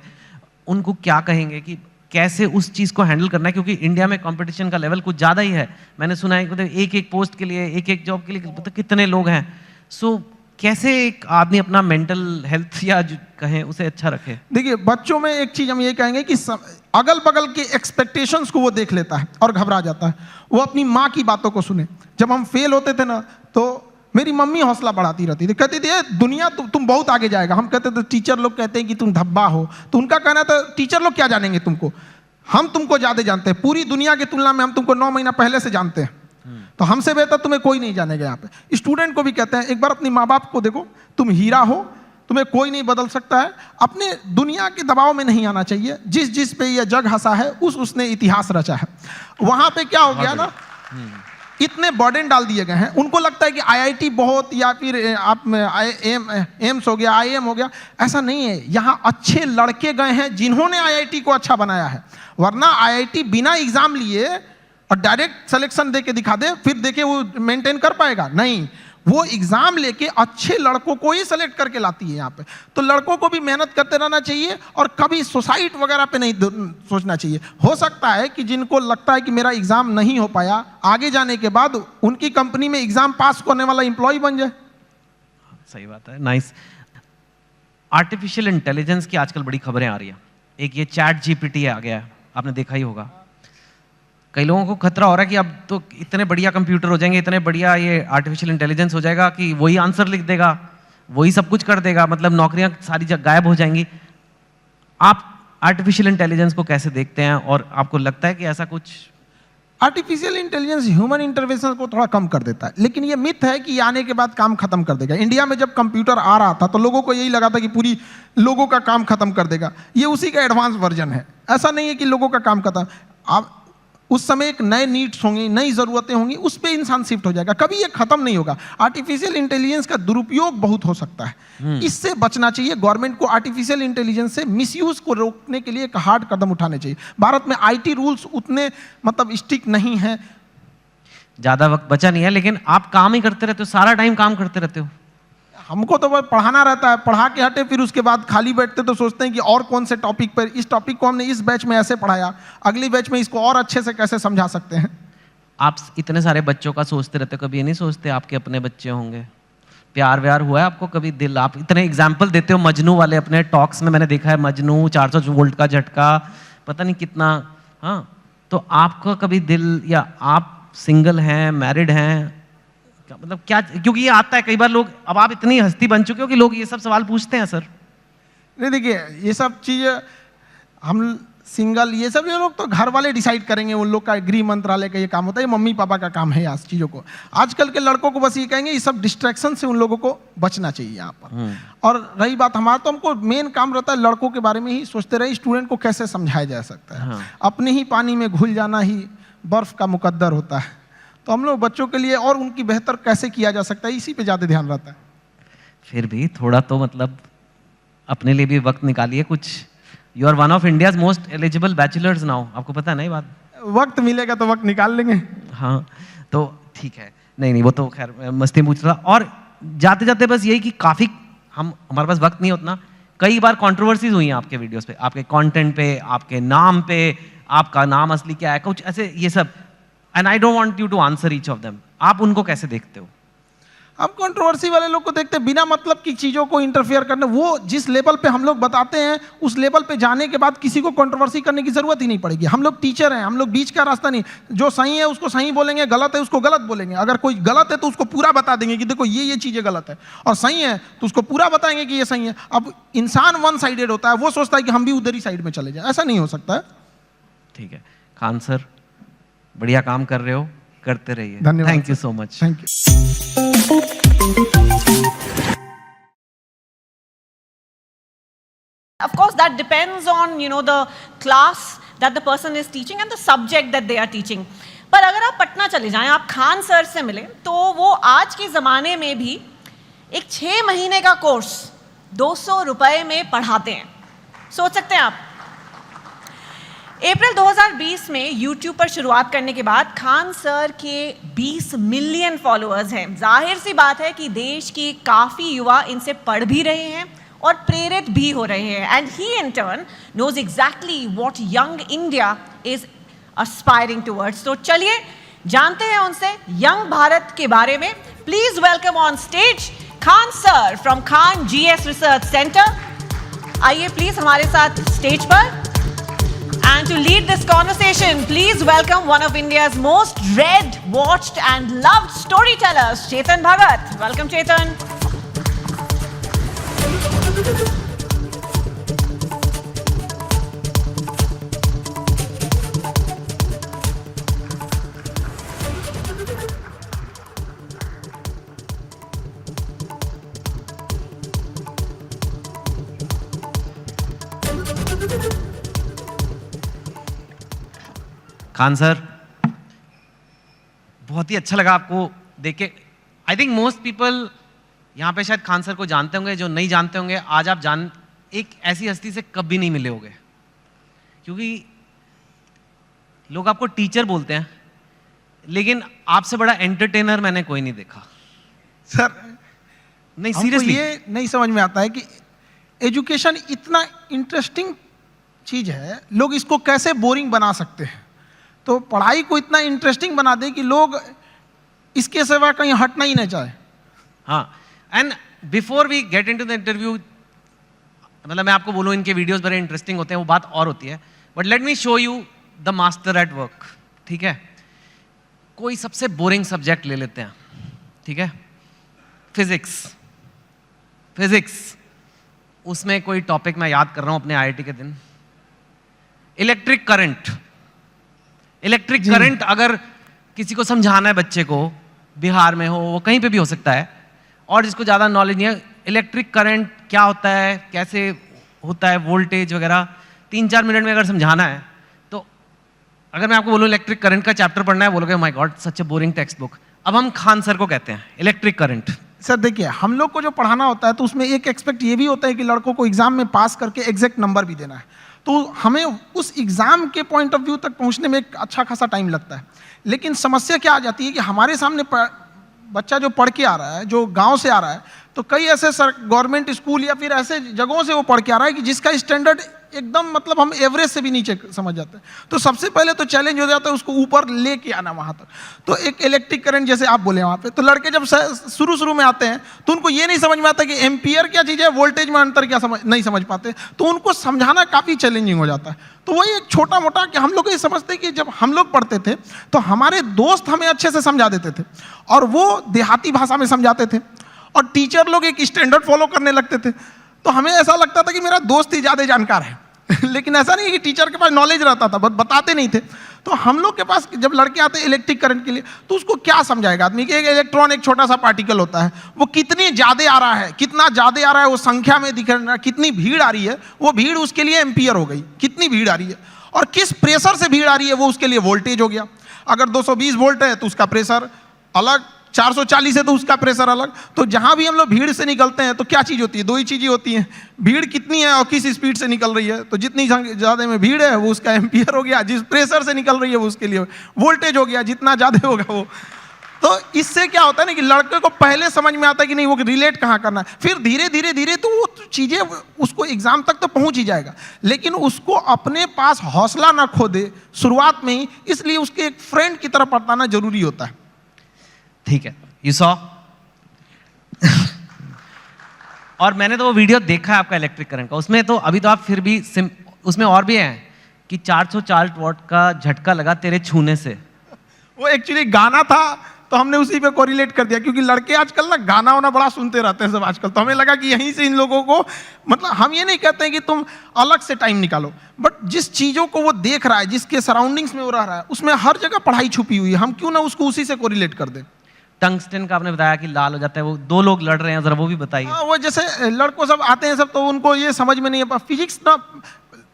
उनको क्या कहेंगे कि कैसे उस चीज़ को हैंडल करना है? क्योंकि इंडिया में कंपटीशन का लेवल कुछ ज़्यादा ही है। मैंने सुना है कि एक पोस्ट के लिए, एक जॉब के लिए मतलब कितने लोग हैं। सो कैसे एक आदमी अपना मेंटल हेल्थ या कहें उसे अच्छा रखे? देखिए, बच्चों में एक चीज़ हम ये कहेंगे कि अगल बगल के एक्सपेक्टेशंस को वो देख लेता है और घबरा जाता है। वो अपनी माँ की बातों को सुने। जब हम फेल होते थे ना, तो मेरी मम्मी हौसला बढ़ाती रहती थी, कहती थी दुनिया तुम बहुत आगे जाएगा। हम कहते थे टीचर लोग कहते हैं कि तुम धब्बा हो, तो उनका कहना था टीचर लोग क्या जानेंगे तुमको, हम तुमको ज़्यादा जानते हैं, पूरी दुनिया की तुलना में हम तुमको 9 महीना पहले से जानते हैं, तो हमसे बेहतर तुम्हें कोई नहीं जानेगा। यहाँ पे स्टूडेंट को भी कहते हैं एक बार अपनी माँ बाप को देखो, तुम हीरा हो, तुम्हें कोई नहीं बदल सकता है। अपने दुनिया के दबाव में नहीं आना चाहिए। जिस पे ये जग हंसा है उसने इतिहास रचा है। वहाँ पे क्या हो गया ना, इतने बर्डन डाल दिए गए हैं। उनको लगता है कि आईआईटी बहुत, या फिर आप एम्स हो गया, आईएम हो गया। ऐसा नहीं है, यहाँ अच्छे लड़के गए हैं जिन्होंने आईआईटी को अच्छा बनाया है। वरना आईआईटी बिना एग्जाम लिए और डायरेक्ट सिलेक्शन दे के दिखा दे, फिर देखे वो मेंटेन कर पाएगा? नहीं, वो एग्जाम लेके अच्छे लड़कों को ही सेलेक्ट करके लाती है यहाँ पे। तो लड़कों को भी मेहनत करते रहना चाहिए और कभी सुसाइड वगैरह पे नहीं सोचना चाहिए। हो सकता है कि जिनको लगता है कि मेरा एग्जाम नहीं हो पाया, आगे जाने के बाद उनकी कंपनी में एग्जाम पास करने वाला एम्प्लॉय बन जाए। सही बात है, नाइस। आर्टिफिशियल इंटेलिजेंस की आजकल बड़ी खबरें आ रही है। एक ये चैट जीपीटी आ गया है, आपने देखा ही होगा। कई लोगों को खतरा हो रहा है कि अब तो इतने बढ़िया कंप्यूटर हो जाएंगे, इतने बढ़िया ये आर्टिफिशियल इंटेलिजेंस हो जाएगा कि वही आंसर लिख देगा, वही सब कुछ कर देगा, मतलब नौकरियां सारी गायब हो जाएंगी। आप आर्टिफिशियल इंटेलिजेंस को कैसे देखते हैं, और आपको लगता है कि ऐसा कुछ? आर्टिफिशियल इंटेलिजेंस ह्यूमन इंटरवेंशन को थोड़ा कम कर देता है, लेकिन ये मिथ है कि आने के बाद काम खत्म कर देगा। इंडिया में जब कंप्यूटर आ रहा था तो लोगों को यही लगा था कि पूरी लोगों का काम खत्म कर देगा। ये उसी का एडवांस वर्जन है। ऐसा नहीं है कि लोगों का काम खत्म, आप उस समय एक नए नीड्स होंगी, नई ज़रूरतें होंगी, उस पर इंसान शिफ्ट हो जाएगा। कभी ये खत्म नहीं होगा। आर्टिफिशियल इंटेलिजेंस का दुरुपयोग बहुत हो सकता है, इससे बचना चाहिए। गवर्नमेंट को आर्टिफिशियल इंटेलिजेंस से मिसयूज को रोकने के लिए एक हार्ड कदम उठाने चाहिए। भारत में आईटी रूल्स उतने मतलब स्ट्रिक्ट नहीं हैं। ज़्यादा वक्त बचा नहीं है, लेकिन आप काम ही करते रहते हो, सारा टाइम काम करते रहते हो। हमको तो बस पढ़ाना रहता है, पढ़ा के हटे फिर उसके बाद खाली बैठते तो सोचते हैं कि और कौन से टॉपिक पर, इस टॉपिक को हमने इस बैच में ऐसे पढ़ाया, अगली बैच में इसको और अच्छे से कैसे समझा सकते हैं। आप इतने सारे बच्चों का सोचते रहते हो, कभी ये नहीं सोचते आपके अपने बच्चे होंगे? प्यार व्यार हुआ है आपको कभी? दिल, आप इतने एग्जाम्पल देते हो मजनू वाले अपने टॉक्स में, मैंने देखा है मजनू 400 वोल्ट का झटका, पता नहीं कितना। हाँ, तो आपका कभी दिल, या आप सिंगल हैं, मैरिड हैं, मतलब क्या? क्योंकि ये आता है कई बार लोग, अब आप इतनी हस्ती बन चुके हो कि लोग ये सब सवाल पूछते हैं सर। नहीं देखिए, ये सब चीज़ हम सिंगल, ये सब ये लोग तो घर वाले डिसाइड करेंगे, उन लोग का गृह मंत्रालय का ये काम होता है, ये मम्मी पापा का काम है आज चीज़ों को। आजकल के लड़कों को बस ये कहेंगे, ये सब डिस्ट्रैक्शन से उन लोगों को बचना चाहिए यहाँ पर। और रही बात हमारा, तो हमको मेन काम रहता है लड़कों के बारे में ही सोचते रहे, स्टूडेंट को कैसे समझाया जा सकता है। अपने ही पानी में घुल जाना ही बर्फ का मुकद्दर होता है, तो हम लोग बच्चों के लिए और उनकी बेहतर कैसे किया जा सकता है, इसी पे ज़्यादा ध्यान रहता है। फिर भी थोड़ा तो मतलब अपने लिए भी वक्त निकालिए कुछ। You are one of India's most eligible bachelors now, आपको पता नहीं बात? वक्त मिलेगा तो वक्त निकाल लेंगे। हाँ, तो ठीक है। नहीं, वो तो खैर मस्ती पूछ रहा। और जाते जाते बस यही कि काफ़ी हमारे पास वक्त नहीं उतना, कई बार कंट्रोवर्सीज हुई हैं आपके वीडियोस पे, आपके कंटेंट पे, आपके नाम पे, आपका नाम असली क्या है, कुछ ऐसे ये सब। And I don't want you to answer each of them. आप उनको कैसे देखते हो? हम कंट्रोवर्सी वाले लोग को देखते हैं, बिना मतलब की चीज़ों को इंटरफेयर करने, वो जिस लेवल पे हम लोग बताते हैं उस लेवल पे जाने के बाद किसी को कंट्रोवर्सी करने की जरूरत ही नहीं पड़ेगी। हम लोग टीचर हैं, हम लोग बीच का रास्ता नहीं, जो सही है उसको सही बोलेंगे, गलत है उसको गलत बोलेंगे। अगर कोई गलत है तो उसको पूरा बता देंगे कि देखो ये चीज़ें गलत है, और सही है तो उसको पूरा बताएंगे कि ये सही है। अब इंसान वन साइडेड होता है, वो सोचता है कि हम भी उधर ही साइड में चले जाए, ऐसा नहीं हो सकता है। ठीक है खान सर, बढ़िया काम कर रहे हो, करते रहिए। धन्यवाद। Thank you so much. Thank you. Of course, that depends on, the class that the person is teaching and the subject that they are teaching. पर अगर आप पटना चले जाएं, आप खान सर से मिलें, तो वो आज के ज़माने में भी एक 6 महीने का कोर्स 200 रुपए में पढ़ाते हैं। सोच सकते हैं आप। अप्रैल 2020 में YouTube पर शुरुआत करने के बाद खान सर के 20 मिलियन फॉलोअर्स हैं। जाहिर सी बात है कि देश के काफ़ी युवा इनसे पढ़ भी रहे हैं और प्रेरित भी हो रहे हैं। And he in turn knows exactly what young India is aspiring towards. तो चलिए जानते हैं उनसे यंग भारत के बारे में। Please welcome on stage Khan sir from Khan GS research centre. आइए प्लीज हमारे साथ स्टेज पर। And to lead this conversation, please welcome one of India's most read, watched and loved storytellers, Chetan Bhagat. Welcome, Chetan. Khan sir, बहुत ही अच्छा लगा आपको देख के। आई थिंक मोस्ट पीपल यहाँ पे शायद खान सर को जानते होंगे, जो नहीं जानते होंगे आज आप एक ऐसी हस्ती से कभी नहीं मिले होंगे, क्योंकि लोग आपको टीचर बोलते हैं, लेकिन आपसे बड़ा एंटरटेनर मैंने कोई नहीं देखा सर। नहीं सीरियसली, ये नहीं समझ में आता है कि एजुकेशन इतना इंटरेस्टिंग चीज है, लोग इसको कैसे बोरिंग बना सकते हैं। तो पढ़ाई को इतना इंटरेस्टिंग बना दे कि लोग इसके सिवा कहीं हटना ही नहीं चाहे। हाँ, and before we get into the interview, मतलब मैं आपको बोलूँ इनके वीडियोस बड़े इंटरेस्टिंग होते हैं, वो बात और होती है, but let me show you the master at work. ठीक है, कोई सबसे बोरिंग सब्जेक्ट ले लेते हैं, ठीक है, फिजिक्स, उसमें कोई टॉपिक मैं याद कर रहा हूँ अपने IIT के दिन, इलेक्ट्रिक करंट अगर किसी को समझाना है बच्चे को, बिहार में हो, वो कहीं पे भी हो सकता है, और जिसको ज़्यादा नॉलेज नहीं है, इलेक्ट्रिक करंट क्या होता है, कैसे होता है, वोल्टेज वगैरह 3-4 मिनट में अगर समझाना है, तो अगर मैं आपको बोलूँ इलेक्ट्रिक करंट का चैप्टर पढ़ना है, बोलोगे my God such A boring text book. अब हम खान सर को कहते हैं इलेक्ट्रिक करंट। सर देखिए, हम लोग को जो पढ़ाना होता है तो उसमें एक एक्सपेक्ट ये भी होता है कि लड़कों को एग्जाम में पास करके एग्जैक्ट नंबर भी देना है। तो हमें उस एग्ज़ाम के पॉइंट ऑफ व्यू तक पहुंचने में एक अच्छा खासा टाइम लगता है। लेकिन समस्या क्या आ जाती है कि हमारे सामने बच्चा जो पढ़ के आ रहा है, जो गांव से आ रहा है, तो कई ऐसे गवर्नमेंट स्कूल या फिर ऐसे जगहों से वो पढ़ के आ रहा है कि जिसका स्टैंडर्ड एकदम मतलब हम एवरेज से भी नीचे समझ जाते हैं। तो सबसे पहले तो चैलेंज हो जाता है उसको ऊपर लेके आना वहाँ तक। तो एक इलेक्ट्रिक करंट जैसे आप बोले वहाँ पे, तो लड़के जब शुरू में आते हैं तो उनको ये नहीं समझ में आता कि एम्पियर क्या चीज़ है, वोल्टेज में अंतर क्या नहीं समझ पाते, तो उनको समझाना काफ़ी चैलेंजिंग हो जाता है। तो वही एक छोटा मोटा कि हम लोग ये समझते कि जब हम लोग पढ़ते थे तो हमारे दोस्त हमें अच्छे से समझा देते थे और वो देहाती भाषा में समझाते थे और टीचर लोग एक स्टैंडर्ड फॉलो करने लगते थे। तो हमें ऐसा लगता था कि मेरा दोस्त ही ज़्यादा जानकार है लेकिन ऐसा नहीं है कि टीचर के पास नॉलेज रहता था, बट बताते नहीं थे। तो हम लोग के पास जब लड़के आते हैं इलेक्ट्रिक करंट के लिए, तो उसको क्या समझाएगा आदमी कि एक इलेक्ट्रॉन एक छोटा सा पार्टिकल होता है, वो कितनी ज़्यादा आ रहा है, कितना ज़्यादा आ रहा है वो संख्या में दिख रहा है, कितनी भीड़ आ रही है, वो भीड़ उसके लिए एम्पियर हो गई, कितनी भीड़ आ रही है, और किस प्रेशर से भीड़ आ रही है वो उसके लिए वोल्टेज हो गया। अगर 220 वोल्ट है तो उसका प्रेशर अलग, 440 है तो उसका प्रेशर अलग। तो जहां भी हम लोग भीड़ से निकलते हैं तो क्या चीज़ होती है, दो ही चीज़ें होती हैं, भीड़ कितनी है और किस स्पीड से निकल रही है। तो जितनी ज़्यादा में भीड़ है वो उसका एम्पियर हो गया, जिस प्रेशर से निकल रही है वो उसके लिए वोल्टेज हो गया, जितना ज़्यादा होगा वो। तो इससे क्या होता है ना कि लड़के को पहले समझ में आता है कि नहीं वो रिलेट कहाँ करना है, फिर धीरे धीरे धीरे तो वो चीज़ें उसको एग्जाम तक तो पहुँच ही जाएगा, लेकिन उसको अपने पास हौसला ना खो दे शुरुआत में ही, इसलिए उसके एक फ्रेंड की तरह बताना जरूरी होता है। ठीक है, यू सॉ और मैंने तो वो वीडियो देखा है आपका इलेक्ट्रिक करंट का, उसमें तो अभी तो आप फिर भी उसमें और भी हैं कि 440 वॉट का झटका लगा तेरे छूने से। वो एक्चुअली गाना था तो हमने उसी पे कोरिलेट कर दिया, क्योंकि लड़के आजकल ना गाना वाना बड़ा सुनते रहते हैं सब आजकल, तो हमें लगा कि यहीं से इन लोगों को, मतलब हम ये नहीं कहते हैं कि तुम अलग से टाइम निकालो, बट जिस चीज़ों को वो देख रहा है, जिसके सराउंडिंग्स में वो रह रहा है, उसमें हर जगह पढ़ाई छुपी हुई है, हम क्यों ना उसको उसी से कोरिलेट कर दें। टंगस्टन का आपने बताया कि लाल हो जाता है, वो दो लोग लड़ रहे हैं, जरा वो भी बताइए। वो जैसे लड़कों सब आते हैं सब, तो उनको ये समझ में नहीं है फिजिक्स ना,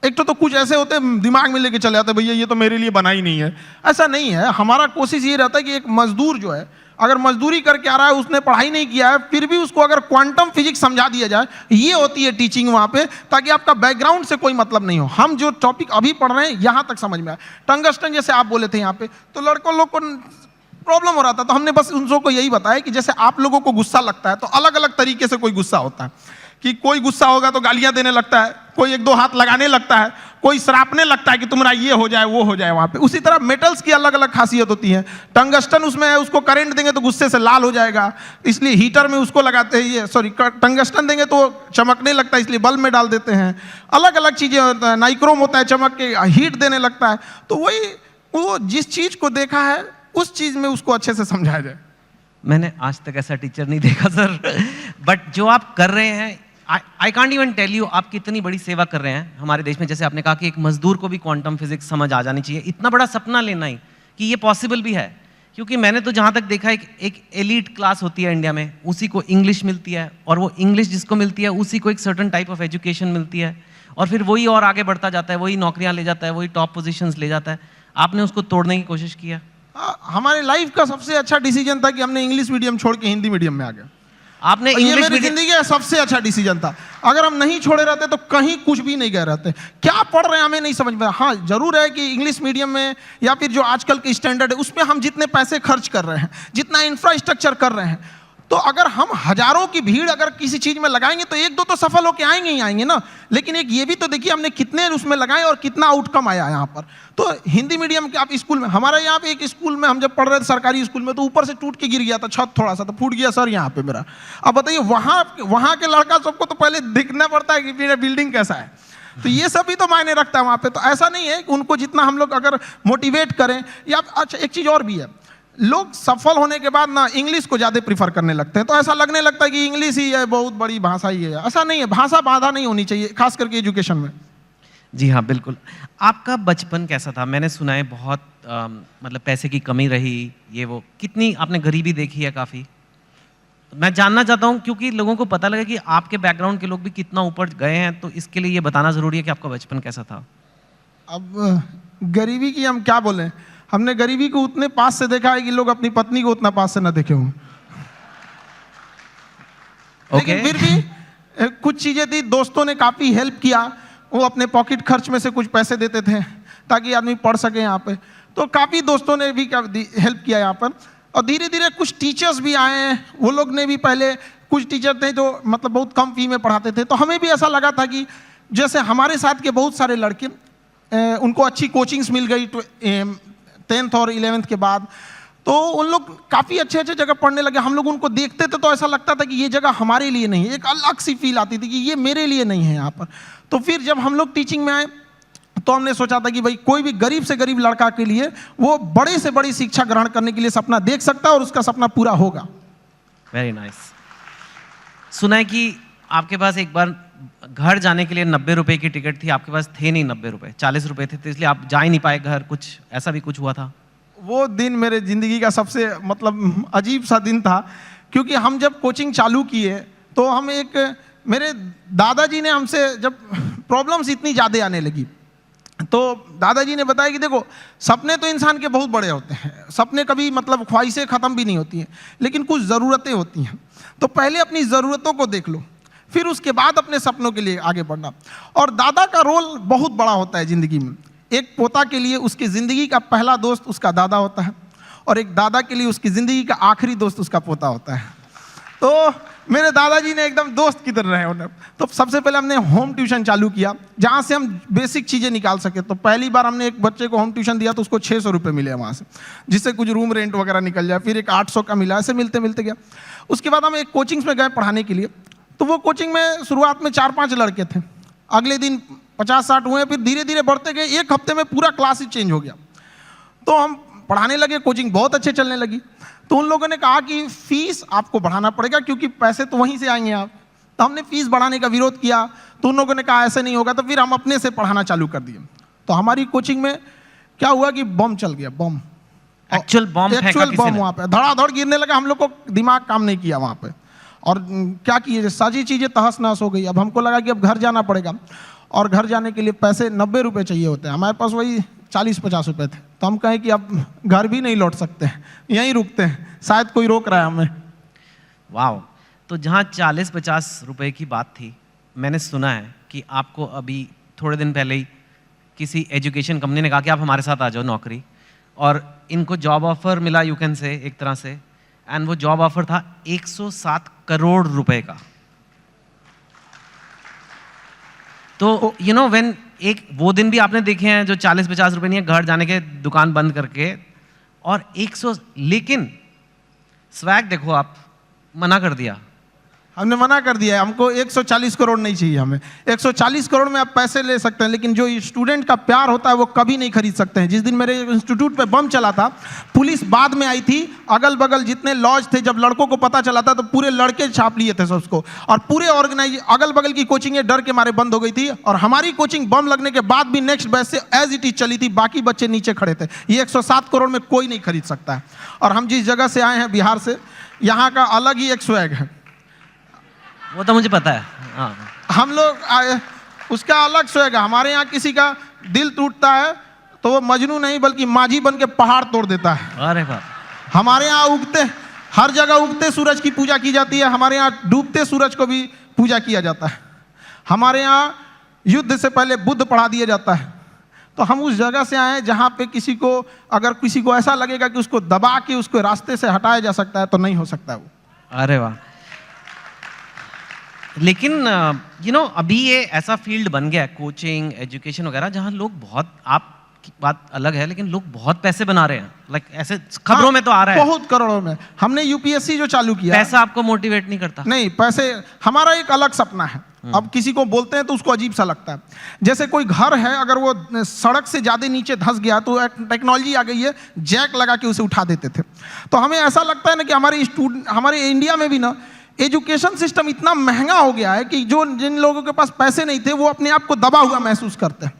एक तो कुछ ऐसे होते हैं दिमाग में लेके चले आते हैं, भैया ये तो मेरे लिए बना ही नहीं है। ऐसा नहीं है, हमारा कोशिश ये रहता है कि एक मजदूर जो है, अगर मजदूरी करके आ रहा है, उसने पढ़ाई नहीं किया है, फिर भी उसको अगर क्वांटम फिजिक्स समझा दिया जाए, ये होती है टीचिंग वहाँ पे, ताकि आपका बैकग्राउंड से कोई मतलब नहीं हो, हम जो टॉपिक अभी पढ़ रहे हैं यहाँ तक समझ में आए। टंगस्टन जैसे आप बोले थे यहाँ पे, तो लड़कों लोग को प्रॉब्लम हो रहा था, तो हमने बस उन लोगों को यही बताया कि जैसे आप लोगों को गुस्सा लगता है तो अलग अलग तरीके से कोई गुस्सा होता है, कि कोई गुस्सा होगा तो गालियां देने लगता है, कोई एक दो हाथ लगाने लगता है, कोई सरापने लगता है कि तुम्हारा ये हो जाए वो हो जाए वहाँ पे। उसी तरह मेटल्स की अलग अलग खासियत होती है। टंगस्टन उसमें है, उसको करंट देंगे तो गुस्से से लाल हो जाएगा, इसलिए हीटर में उसको लगाते हैं, ये सॉरी टंगस्टन देंगे तो चमकने लगता है, इसलिए बल्ब में डाल देते हैं। अलग अलग चीज़ें होता है, नाइक्रोम होता है, चमक के हीट देने लगता है। तो वही वो जिस चीज़ को देखा है उस चीज़ में उसको अच्छे से समझाया जाए। मैंने आज तक ऐसा टीचर नहीं देखा सर, बट जो आप कर रहे हैं, I can't even tell you आप कितनी बड़ी सेवा कर रहे हैं हमारे देश में। जैसे आपने कहा कि एक मजदूर को भी क्वांटम फिजिक्स समझ आ जानी चाहिए, इतना बड़ा सपना लेना ही कि ये पॉसिबल भी है। क्योंकि मैंने तो जहाँ तक देखा एक एलीट क्लास होती है इंडिया में, उसी को इंग्लिश मिलती है, और वो इंग्लिश जिसको मिलती है उसी को एक सर्टन टाइप ऑफ एजुकेशन मिलती है, और फिर वही और आगे बढ़ता जाता है, वही नौकरियाँ ले जाता है, वही टॉप पोजिशंस ले जाता है। आपने उसको तोड़ने की कोशिश किया। हमारे लाइफ का सबसे अच्छा डिसीजन था कि हमने इंग्लिश मीडियम छोड़ के हिंदी मीडियम में आ गए। आपने ये मेरी जिंदगी का सबसे अच्छा डिसीजन था। अगर हम नहीं छोड़े रहते तो कहीं कुछ भी नहीं गए रहते। क्या पढ़ रहे हैं हमें नहीं समझ में। हाँ जरूर है कि इंग्लिश मीडियम में या फिर जो आजकल के स्टैंडर्ड है उसमें हम जितने पैसे खर्च कर रहे हैं, जितना इंफ्रास्ट्रक्चर कर रहे हैं, तो अगर हम हजारों की भीड़ अगर किसी चीज में लगाएंगे तो एक दो तो सफल होके आएंगे ही आएंगे ना। लेकिन एक ये भी तो देखिए हमने कितने उसमें लगाए और कितना आउटकम आया यहाँ पर। तो हिंदी मीडियम के आप स्कूल में, हमारे यहाँ पे एक स्कूल में हम जब पढ़ रहे थे सरकारी स्कूल में, तो ऊपर से टूट के गिर गया था छत, थोड़ा सा तो फूट गया सर यहाँ पे मेरा। अब बताइए वहाँ के लड़का सबको तो पहले दिखना पड़ता है कि मेरा बिल्डिंग कैसा है। तो ये सब भी तो मायने रखता है वहाँ पे। तो ऐसा नहीं है कि उनको जितना हम लोग अगर मोटिवेट करें या अच्छा एक चीज़ और भी है, लोग सफल होने के बाद ना इंग्लिश को ज़्यादा प्रीफर करने लगते हैं। तो ऐसा लगने लगता है कि इंग्लिश ही है बहुत बड़ी भाषा ही है। ऐसा नहीं है, भाषा बाधा नहीं होनी चाहिए, खास करके एजुकेशन में। जी हाँ बिल्कुल। आपका बचपन कैसा था? मैंने सुना है बहुत मतलब पैसे की कमी रही, ये वो, कितनी आपने गरीबी देखी है काफ़ी। मैं जानना चाहता हूँ क्योंकि लोगों को पता लगे कि आपके बैकग्राउंड के लोग भी कितना ऊपर गए हैं, तो इसके लिए ये बताना ज़रूरी है कि आपका बचपन कैसा था। अब गरीबी की हम क्या बोलें, हमने गरीबी को उतने पास से देखा है कि लोग अपनी पत्नी को उतना पास से ना देखे हों। लेकिन फिर भी कुछ चीज़ें थी, दोस्तों ने काफ़ी हेल्प किया, वो अपने पॉकेट खर्च में से कुछ पैसे देते थे ताकि आदमी पढ़ सके यहाँ पे। तो काफ़ी दोस्तों ने भी हेल्प किया यहाँ पर। और धीरे धीरे कुछ टीचर्स भी आए हैं, वो लोग ने भी पहले, कुछ टीचर थे जो मतलब बहुत कम फी में पढ़ाते थे। तो हमें भी ऐसा लगा था कि जैसे हमारे साथ के बहुत सारे लड़के उनको अच्छी कोचिंग्स मिल गई 10th और 11th के बाद, तो उन लोग काफ़ी अच्छे अच्छे जगह पढ़ने लगे। हम लोग उनको देखते थे तो ऐसा लगता था कि ये जगह हमारे लिए नहीं है, एक अलग सी फील आती थी कि ये मेरे लिए नहीं है यहाँ पर। तो फिर जब हम लोग टीचिंग में आए तो हमने सोचा था कि भाई कोई भी गरीब से गरीब लड़का के लिए वो बड़े से बड़ी शिक्षा ग्रहण करने के लिए सपना देख सकता है और उसका सपना पूरा होगा। Very nice. सुना है कि आपके पास एक बार घर जाने के लिए 90 रुपए की टिकट थी, आपके पास थे नहीं 90 रुपए, 40 रुपए थे, तो इसलिए आप जा ही नहीं पाए घर, कुछ ऐसा भी कुछ हुआ था? वो दिन मेरे ज़िंदगी का सबसे मतलब अजीब सा दिन था, क्योंकि हम जब कोचिंग चालू किए तो हम मेरे दादाजी ने हमसे, जब प्रॉब्लम्स इतनी ज़्यादा आने लगी तो दादाजी ने बताया कि देखो, सपने तो इंसान के बहुत बड़े होते हैं, सपने कभी मतलब ख्वाहिशें ख़त्म भी नहीं होती हैं, लेकिन कुछ ज़रूरतें होती हैं। तो पहले अपनी ज़रूरतों को देख लो, फिर उसके बाद अपने सपनों के लिए आगे बढ़ना। और दादा का रोल बहुत बड़ा होता है ज़िंदगी में। एक पोता के लिए उसकी ज़िंदगी का पहला दोस्त उसका दादा होता है, और एक दादा के लिए उसकी ज़िंदगी का आखिरी दोस्त उसका पोता होता है। तो मेरे दादाजी ने एकदम दोस्त की तरह रहे उन्हें। तो सबसे पहले हमने होम ट्यूशन चालू किया, जहाँ से हम बेसिक चीज़ें निकाल सके। तो पहली बार हमने एक बच्चे को होम ट्यूशन दिया तो उसको 600 रुपये मिले वहाँ से, जिससे कुछ रूम रेंट वगैरह निकल जाए। फिर एक 800 का मिला, ऐसे मिलते मिलते गया। उसके बाद हम एक कोचिंग्स में गए पढ़ाने के लिए। तो वो कोचिंग में शुरुआत में 4-5 लड़के थे, अगले दिन 50-60 हुए, फिर धीरे धीरे बढ़ते गए। एक हफ्ते में पूरा क्लास ही चेंज हो गया। तो हम पढ़ाने लगे, कोचिंग बहुत अच्छे चलने लगी। तो उन लोगों ने कहा कि फीस आपको बढ़ाना पड़ेगा, क्योंकि पैसे तो वहीं से आएंगे आप। तो हमने फीस बढ़ाने का विरोध किया, तो उन लोगों ने कहा ऐसे नहीं होगा। तो फिर हम अपने से पढ़ाना चालू कर दिए। तो हमारी कोचिंग में क्या हुआ कि बम चल गया, बम, एक्चुअल बम वहाँ पे धड़ाधड़ गिरने लगा। हम लोग को दिमाग काम नहीं किया वहाँ पे, और क्या किए, सारी चीज़ें तहस नहस हो गई। अब हमको लगा कि अब घर जाना पड़ेगा, और घर जाने के लिए पैसे 90 रुपये चाहिए होते हैं, हमारे पास वही 40-50 रुपये थे। तो हम कहें कि अब घर भी नहीं लौट सकते हैं, यहीं रुकते हैं, शायद कोई रोक रहा है हमें। वाह। तो जहाँ 40-50 रुपए की बात थी, मैंने सुना है कि आपको अभी थोड़े दिन पहले ही किसी एजुकेशन कंपनी ने कहा कि आप हमारे साथ आ जाओ नौकरी, और इनको जॉब ऑफर मिला, यू कैन से, एक तरह से। एंड वो जॉब ऑफर था 107 करोड़ रुपए का। तो यू नो व्हेन, एक वो दिन भी आपने देखे हैं जो 40-50 रुपए नहीं है, घर जाने के दुकान बंद करके, और 100, लेकिन स्वैग देखो, आप मना कर दिया। हमने मना कर दिया है, हमको 140 करोड़ नहीं चाहिए। हमें 140 करोड़ में आप पैसे ले सकते हैं, लेकिन जो स्टूडेंट का प्यार होता है वो कभी नहीं खरीद सकते हैं। जिस दिन मेरे इंस्टीट्यूट पे बम चला था, पुलिस बाद में आई थी, अगल बगल जितने लॉज थे, जब लड़कों को पता चला था तो पूरे लड़के छाप लिए थे सबको, और पूरे अगल बगल की कोचिंगें डर के मारे बंद हो गई थी। और हमारी कोचिंग बम लगने के बाद भी नेक्स्ट बैच से एज इट इज चली थी, बाकी बच्चे नीचे खड़े थे। ये 107 करोड़ में कोई नहीं खरीद सकता है। और हम जिस जगह से आए हैं, बिहार से, यहाँ का अलग ही एक स्वैग है, वो तो मुझे पता है। हाँ, हम लोग उसका अलग स्वैग है। हमारे यहाँ किसी का दिल टूटता है तो वो मजनू नहीं बल्कि माझी बन के पहाड़ तोड़ देता है। अरे वाह। हमारे यहाँ हर जगह उगते सूरज की पूजा की जाती है, हमारे यहाँ डूबते सूरज को भी पूजा किया जाता है। हमारे यहाँ युद्ध से पहले बुद्ध पढ़ा दिया जाता है। तो हम उस जगह से आए हैं जहाँ पे अगर किसी को ऐसा लगेगा कि उसको दबा के उसको रास्ते से हटाया जा सकता है, तो नहीं हो सकता है वो। अरे वाह। लेकिन यू नो अभी ये ऐसा फील्ड बन गया है, कोचिंग, एजुकेशन वगैरह, जहाँ लोग बहुत, आपकी बात अलग है, लेकिन लोग बहुत पैसे बना रहे हैं। लाइक ऐसे खबरों में तो आ रहा है बहुत करोड़ों में। हमने यूपीएससी जो चालू किया, पैसा आपको मोटिवेट नहीं करता? नहीं, पैसे हमारा एक अलग सपना है। अब किसी को बोलते हैं तो उसको अजीब सा लगता है। जैसे कोई घर है, अगर वो सड़क से ज्यादा नीचे धंस गया तो टेक्नोलॉजी आ गई है, जैक लगा के उसे उठा देते थे। तो हमें ऐसा लगता है ना कि हमारे इंडिया में भी ना एजुकेशन सिस्टम इतना महंगा हो गया है कि जिन लोगों के पास पैसे नहीं थे वो अपने आप को दबा हुआ महसूस करते हैं।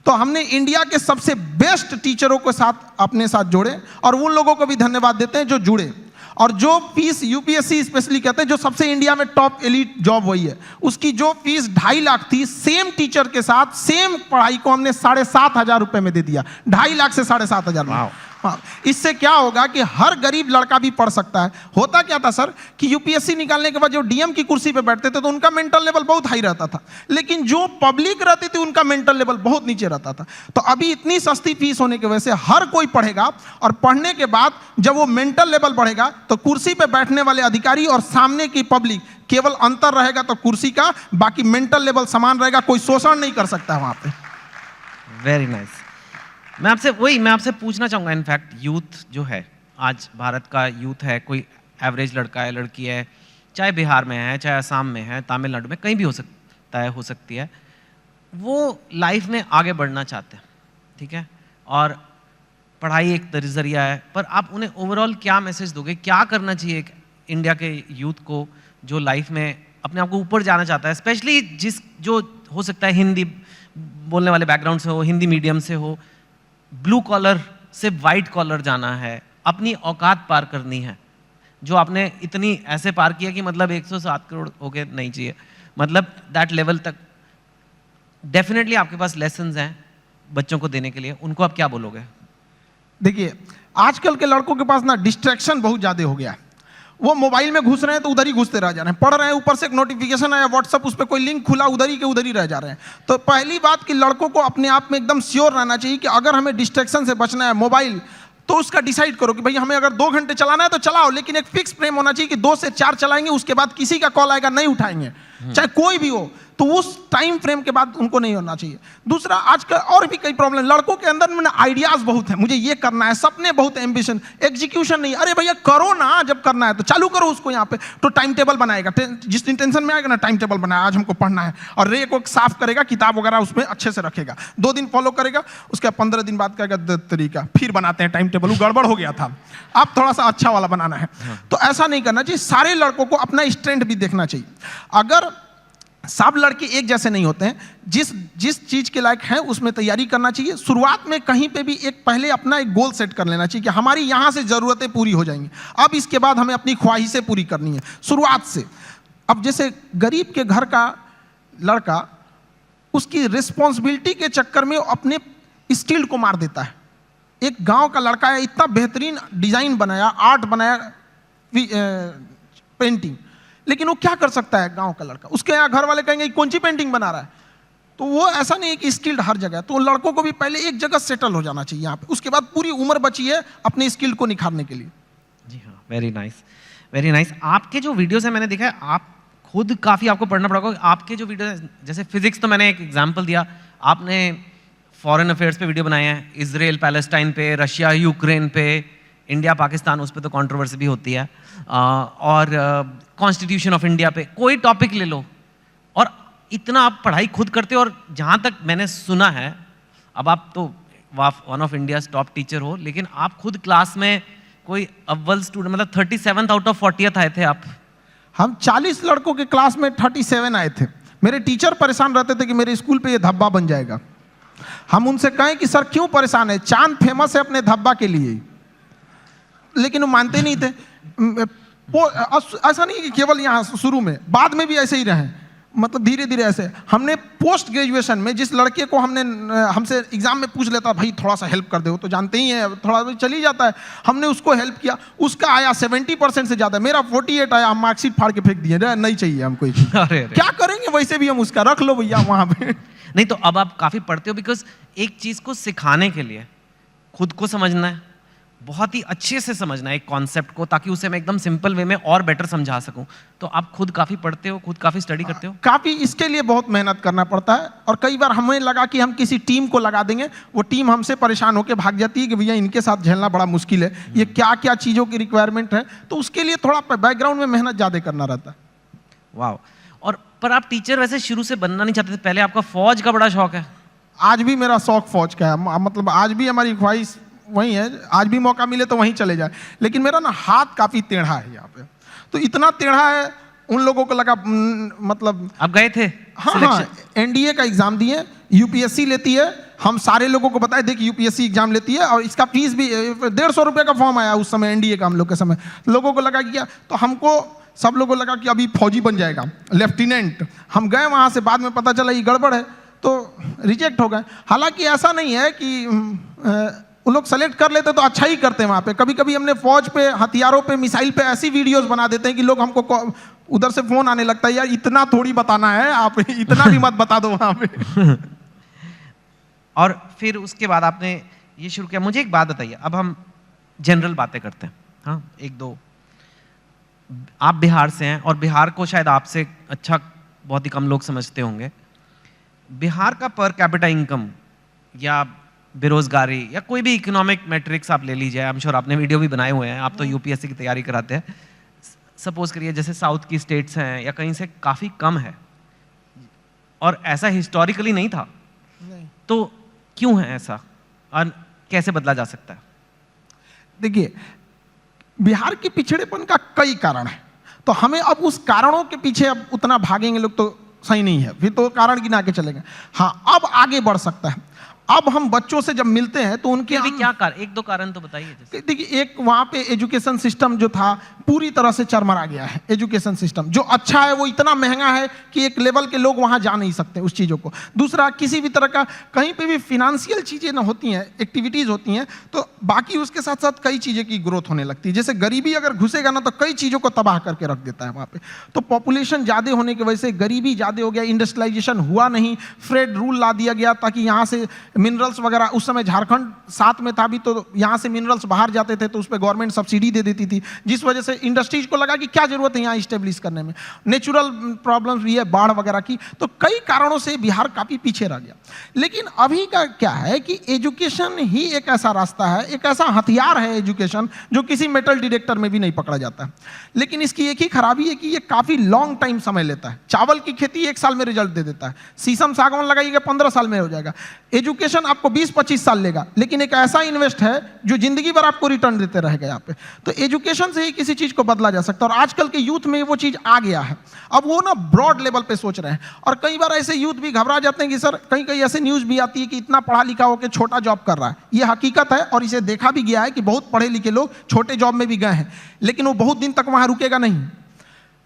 तो हमने इंडिया के सबसे बेस्ट टीचरों के साथ अपने साथ जोड़े, और उन लोगों को भी धन्यवाद देते हैं जो जुड़े। और जो फीस यूपीएससी स्पेशली कहते हैं, जो सबसे इंडिया में टॉप एलीट जॉब वही है, उसकी जो फीस 2.5 लाख थी, सेम टीचर के साथ सेम पढ़ाई को हमने 7,500 रुपये में दे दिया। 2.5 लाख से 7,500 में। हाँ, इससे क्या होगा कि हर गरीब लड़का भी पढ़ सकता है। होता क्या था सर कि यूपीएससी निकालने के बाद जो डीएम की कुर्सी पे बैठते थे तो उनका मेंटल लेवल बहुत हाई रहता था, लेकिन जो पब्लिक रहती थी उनका मेंटल लेवल बहुत नीचे रहता था। तो अभी इतनी सस्ती फीस होने की वजह से हर कोई पढ़ेगा, और पढ़ने के बाद जब वो मेंटल लेवल बढ़ेगा तो कुर्सी पे बैठने वाले अधिकारी और सामने की पब्लिक केवल अंतर रहेगा तो कुर्सी का, बाकी मेंटल लेवल समान रहेगा, कोई शोषण नहीं कर सकता वहां पे। Very nice. मैं आपसे पूछना चाहूँगा, इनफैक्ट यूथ जो है, आज भारत का यूथ है, कोई एवरेज लड़का है, लड़की है, चाहे बिहार में है, चाहे असम में है, तमिलनाडु में, कहीं भी हो सकता है, हो सकती है, वो लाइफ में आगे बढ़ना चाहते हैं, ठीक है, और पढ़ाई एक जरिया है, पर आप उन्हें ओवरऑल क्या मैसेज दोगे, क्या करना चाहिए एक इंडिया के यूथ को जो लाइफ में अपने आप को ऊपर जाना चाहता है, स्पेशली जो हो सकता है हिंदी बोलने वाले बैकग्राउंड से हो, हिंदी मीडियम से हो, ब्लू कॉलर से वाइट कॉलर जाना है, अपनी औकात पार करनी है, जो आपने इतनी ऐसे पार किया कि मतलब 107 करोड़ हो गए नहीं चाहिए, मतलब दैट लेवल तक डेफिनेटली आपके पास लेसन्स हैं बच्चों को देने के लिए, उनको आप क्या बोलोगे? देखिए, आजकल के लड़कों के पास ना डिस्ट्रैक्शन बहुत ज़्यादा हो गया है। वो मोबाइल में घुस रहे हैं तो उधर ही घुसते रह जा रहे हैं, पढ़ रहे हैं, ऊपर से एक नोटिफिकेशन आया व्हाट्सएप, उस पर कोई लिंक खुला, उधर ही रह जा रहे हैं। तो पहली बात कि लड़कों को अपने आप में एकदम श्योर रहना चाहिए कि अगर हमें डिस्ट्रैक्शन से बचना है मोबाइल, तो उसका डिसाइड करो कि भाई हमें अगर 2 घंटे चलाना है तो चलाओ, लेकिन एक फिक्स फ्रेम होना चाहिए कि 2 से 4 चलाएंगे, उसके बाद किसी का कॉल आएगा नहीं उठाएंगे, चाहे कोई भी हो, तो उस टाइम फ्रेम के बाद उनको नहीं होना चाहिए। दूसरा, आजकल और भी कई प्रॉब्लम, लड़कों के अंदर में आइडियाज बहुत है, मुझे ये करना है, सपने बहुत है, एम्बिशन, एग्जीक्यूशन नहीं। अरे भैया करो ना, जब करना है तो चालू करो उसको। यहाँ पे तो टाइम टेबल बनाएगा, जिस दिन टेंशन में आएगा ना, टाइम टेबल बनाया, आज हमको पढ़ना है, और रे को साफ करेगा, किताब वगैरह उसमें अच्छे से रखेगा, 2 दिन फॉलो करेगा, उसके 15 दिन बाद कहेगा तरीका, फिर बनाते हैं टाइम टेबल, वो गड़बड़ हो गया था, अब थोड़ा सा अच्छा वाला बनाना है। तो ऐसा नहीं करना चाहिए। सारे लड़कों को अपना स्ट्रेंथ भी देखना चाहिए। अगर सब लड़के एक जैसे नहीं होते हैं, जिस चीज के लायक हैं उसमें तैयारी करना चाहिए। शुरुआत में कहीं पे भी पहले अपना एक गोल सेट कर लेना चाहिए कि हमारी यहां से जरूरतें पूरी हो जाएंगी, अब इसके बाद हमें अपनी ख्वाहिशें पूरी करनी है शुरुआत से। अब जैसे गरीब के घर का लड़का उसकी रिस्पॉन्सिबिलिटी के चक्कर में अपने स्किल को मार देता है। एक गांव का लड़का है, इतना बेहतरीन डिजाइन बनाया, आर्ट बनाया, पेंटिंग, लेकिन वो क्या कर सकता है गांव का लड़का? उसके यहाँ घर वाले कहेंगे कौन सी पेंटिंग बना रहा है? तो वो ऐसा नहीं है कि स्किल्ड हर जगह। तो लड़कों को भी पहले एक जगह सेटल हो जाना चाहिए यहाँ पे, उसके बाद पूरी उम्र बची है अपने स्किल को निखारने के लिए। जी हाँ, वेरी नाइस, वेरी नाइस। आपके जो वीडियोस हैं मैंने देखा है, आप खुद काफ़ी आपको पढ़ना पड़ेगा। आपके जो वीडियो जैसे फिजिक्स, तो मैंने एक एग्जाम्पल दिया, आपने फॉरेन अफेयर्स पे वीडियो बनाए हैं, इजराइल पैलेस्टाइन पे, रशिया यूक्रेन पे, इंडिया पाकिस्तान, उस पर तो कंट्रोवर्सी भी होती है, और कॉन्स्टिट्यूशन ऑफ इंडिया पे, कोई टॉपिक ले लो, और इतना आप पढ़ाई खुद करते हो। और जहाँ तक मैंने सुना है, अब आप तो one of India's top teacher हो, लेकिन आप खुद क्लास में कोई अव्वल स्टूडेंट, मतलब 37th आउट ऑफ 40th आए थे आप। हम 40 लड़कों के क्लास में 37 आए थे। मेरे टीचर परेशान रहते थे कि मेरे स्कूल पे ये धब्बा बन जाएगा। हम उनसे कहें कि सर क्यों परेशान है, चांद फेमस है अपने धब्बा के लिए, लेकिन वो मानते नहीं थे। वो ऐसा नहीं कि केवल यहाँ शुरू में, बाद में भी ऐसे ही रहे, मतलब धीरे धीरे ऐसे। हमने पोस्ट ग्रेजुएशन में जिस लड़के को हमसे एग्जाम में पूछ लेता भाई थोड़ा सा हेल्प कर दो, तो जानते ही हैं थोड़ा चल ही जाता है, हमने उसको हेल्प किया, उसका आया 70% से ज़्यादा, मेरा 48 आया, हम मार्कशीट फाड़ के फेंक दिए, नहीं चाहिए हमको। क्या करेंगे, वैसे भी हम उसका रख लो भैया वहाँ पे। नहीं तो अब आप काफ़ी पढ़ते हो, बिकॉज एक चीज़ को सिखाने के लिए खुद को समझना है, बहुत ही अच्छे से समझना है एक कॉन्सेप्ट को, ताकि उसे मैं एकदम सिंपल वे में और बेटर समझा सकूं। तो आप खुद काफ़ी पढ़ते हो, खुद काफ़ी स्टडी करते हो? काफ़ी, इसके लिए बहुत मेहनत करना पड़ता है। और कई बार हमें लगा कि हम किसी टीम को लगा देंगे, वो टीम हमसे परेशान होकर भाग जाती है कि भैया इनके साथ झेलना बड़ा मुश्किल है, ये क्या क्या चीज़ों की रिक्वायरमेंट है, तो उसके लिए थोड़ा बैकग्राउंड में मेहनत ज़्यादा करना रहता है। वाह। और पर आप टीचर वैसे शुरू से बनना नहीं चाहते थे, पहले आपका फौज का बड़ा शौक है? आज भी मेरा शौक फौज का है, मतलब आज भी हमारी ख्वाहिश वही है, आज भी मौका मिले तो वहीं चले जाए। लेकिन मेरा ना हाथ काफ़ी टेढ़ा है यहाँ पे, तो इतना टेढ़ा है, उन लोगों को लगा मतलब। आप गए थे? हाँ, एनडीए का एग्जाम दिए, यूपीएससी लेती है, हम सारे लोगों को बताए देखिए यूपीएससी एग्जाम लेती है, और इसका फीस भी 150 रुपये का फॉर्म आया उस समय एनडीए का हम लोग के समय। लोगों को लगा कि क्या, तो हमको सब लोगों को लगा कि अभी फौजी बन जाएगा, लेफ्टिनेंट। हम गए वहाँ से, बाद में पता चला ये गड़बड़ है, तो रिजेक्ट हो गए। हालांकि ऐसा नहीं है कि वो लोग सेलेक्ट कर लेते तो अच्छा ही करते हैं वहाँ पे। कभी कभी हमने फौज पे, हथियारों पे, मिसाइल पे ऐसी वीडियोस बना देते हैं कि लोग हमको उधर से फोन आने लगता है, यार इतना थोड़ी बताना है, आप इतना भी मत बता दो वहाँ पे। और फिर उसके बाद आपने ये शुरू किया। मुझे एक बात बताइए, अब हम जनरल बातें करते हैं, हाँ एक दो। आप बिहार से हैं और बिहार को शायद आपसे अच्छा बहुत ही कम लोग समझते होंगे। बिहार का पर कैपिटा इनकम या बेरोजगारी या कोई भी इकोनॉमिक मैट्रिक्स आप ले लीजिए, आई एम श्योर आपने वीडियो भी बनाए हुए हैं, आप तो यूपीएससी की तैयारी कराते हैं। सपोज करिए जैसे साउथ की स्टेट्स हैं या कहीं से काफ़ी कम है, और ऐसा हिस्टोरिकली नहीं था, तो क्यों है ऐसा और कैसे बदला जा सकता है? देखिए, बिहार के पिछड़ेपन का कई कारण है, तो हमें अब उस कारणों के पीछे अब उतना भागेंगे लोग तो सही नहीं है, फिर तो कारण गिना के चलेंगे। हाँ, अब आगे बढ़ सकता है। अब हम बच्चों से जब मिलते हैं तो उनके भी क्या कारण, एक दो कारण तो बताइए। देखिए, एक वहाँ पे एजुकेशन सिस्टम जो था पूरी तरह से चरमरा गया है। एजुकेशन सिस्टम जो अच्छा है वो इतना महंगा है कि एक लेवल के लोग वहाँ जा नहीं सकते उस चीज़ों को। दूसरा, किसी भी तरह का कहीं पे भी फिनेंशियल चीज़ें ना होती हैं, एक्टिविटीज़ होती हैं, तो बाकी उसके साथ साथ कई चीज़ें की ग्रोथ होने लगती है। जैसे गरीबी अगर घुसेगा ना तो कई चीज़ों को तबाह करके रख देता है वहाँ पे। तो पॉपुलेशन ज़्यादा होने की वजह से गरीबी ज़्यादा हो गया, इंडस्ट्रियलाइजेशन हुआ नहीं, फ्रेड रूल ला दिया गया ताकि यहाँ से मिनरल्स वगैरह, उस समय झारखंड साथ में था भी तो यहाँ से मिनरल्स बाहर जाते थे तो उस पर गवर्नमेंट सब्सिडी दे देती थी, जिस वजह से इंडस्ट्रीज को लगा कि क्या जरूरत है यहाँ इस्टेब्लिश करने में। नेचुरल प्रॉब्लम्स भी है, बाढ़ वगैरह की, तो कई कारणों से बिहार काफ़ी पीछे रह गया। लेकिन अभी का क्या है कि एजुकेशन ही एक ऐसा रास्ता है, एक ऐसा हथियार है एजुकेशन, जो किसी मेटल डिटेक्टर में भी नहीं पकड़ा जाता है। लेकिन इसकी एक ही खराबी है कि ये काफ़ी लॉन्ग टाइम समय लेता है। चावल की खेती 1 साल में रिजल्ट दे देता है, शीशम सागवान लगाइएगा 15 साल में हो जाएगा। एजुकेशन आपको 20-25 साल लेगा, लेकिन एक ऐसा इन्वेस्ट है जो जिंदगी भर आपको रिटर्न देते रहेगा यहाँ पे। तो एजुकेशन से ही किसी चीज को बदला जा सकता है, और आजकल के यूथ में वो चीज आ गया है। अब वो ना ब्रॉड लेवल पे सोच रहे हैं, और कई बार ऐसे यूथ भी घबरा जाते हैं कि सर, कहीं कहीं ऐसे न्यूज भी आती है कि इतना पढ़ा लिखा होकर छोटा जॉब कर रहा है। ये हकीकत है और इसे देखा भी गया है कि बहुत पढ़े लिखे लोग छोटे जॉब में भी गए हैं, लेकिन वो बहुत दिन तक वहां रुकेगा नहीं,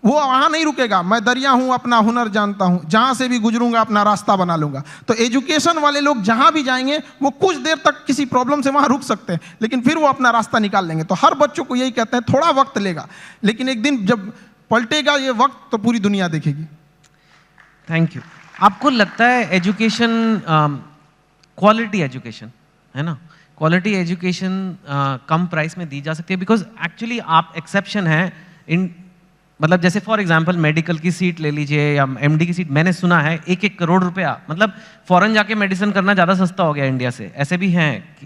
वो वहां नहीं रुकेगा। मैं दरिया हूं, अपना हुनर जानता हूं, जहां से भी गुजरूंगा अपना रास्ता बना लूंगा। तो एजुकेशन वाले लोग जहां भी जाएंगे वो कुछ देर तक किसी प्रॉब्लम से वहां रुक सकते हैं, लेकिन फिर वो अपना रास्ता निकाल लेंगे। तो हर बच्चों को यही कहते हैं, थोड़ा वक्त लेगा, लेकिन एक दिन जब पलटेगा ये वक्त तो पूरी दुनिया देखेगी। Thank you. आपको लगता है एजुकेशन, क्वालिटी एजुकेशन है ना, क्वालिटी एजुकेशन कम प्राइस में दी जा सकती है? बिकॉज एक्चुअली आप एक्सेप्शन है इन, मतलब जैसे फॉर एग्जांपल मेडिकल की सीट ले लीजिए या एमडी की सीट, मैंने सुना है 1-1 करोड़ रुपया, मतलब फॉरेन जाके मेडिसिन करना ज़्यादा सस्ता हो गया इंडिया से। ऐसे भी हैं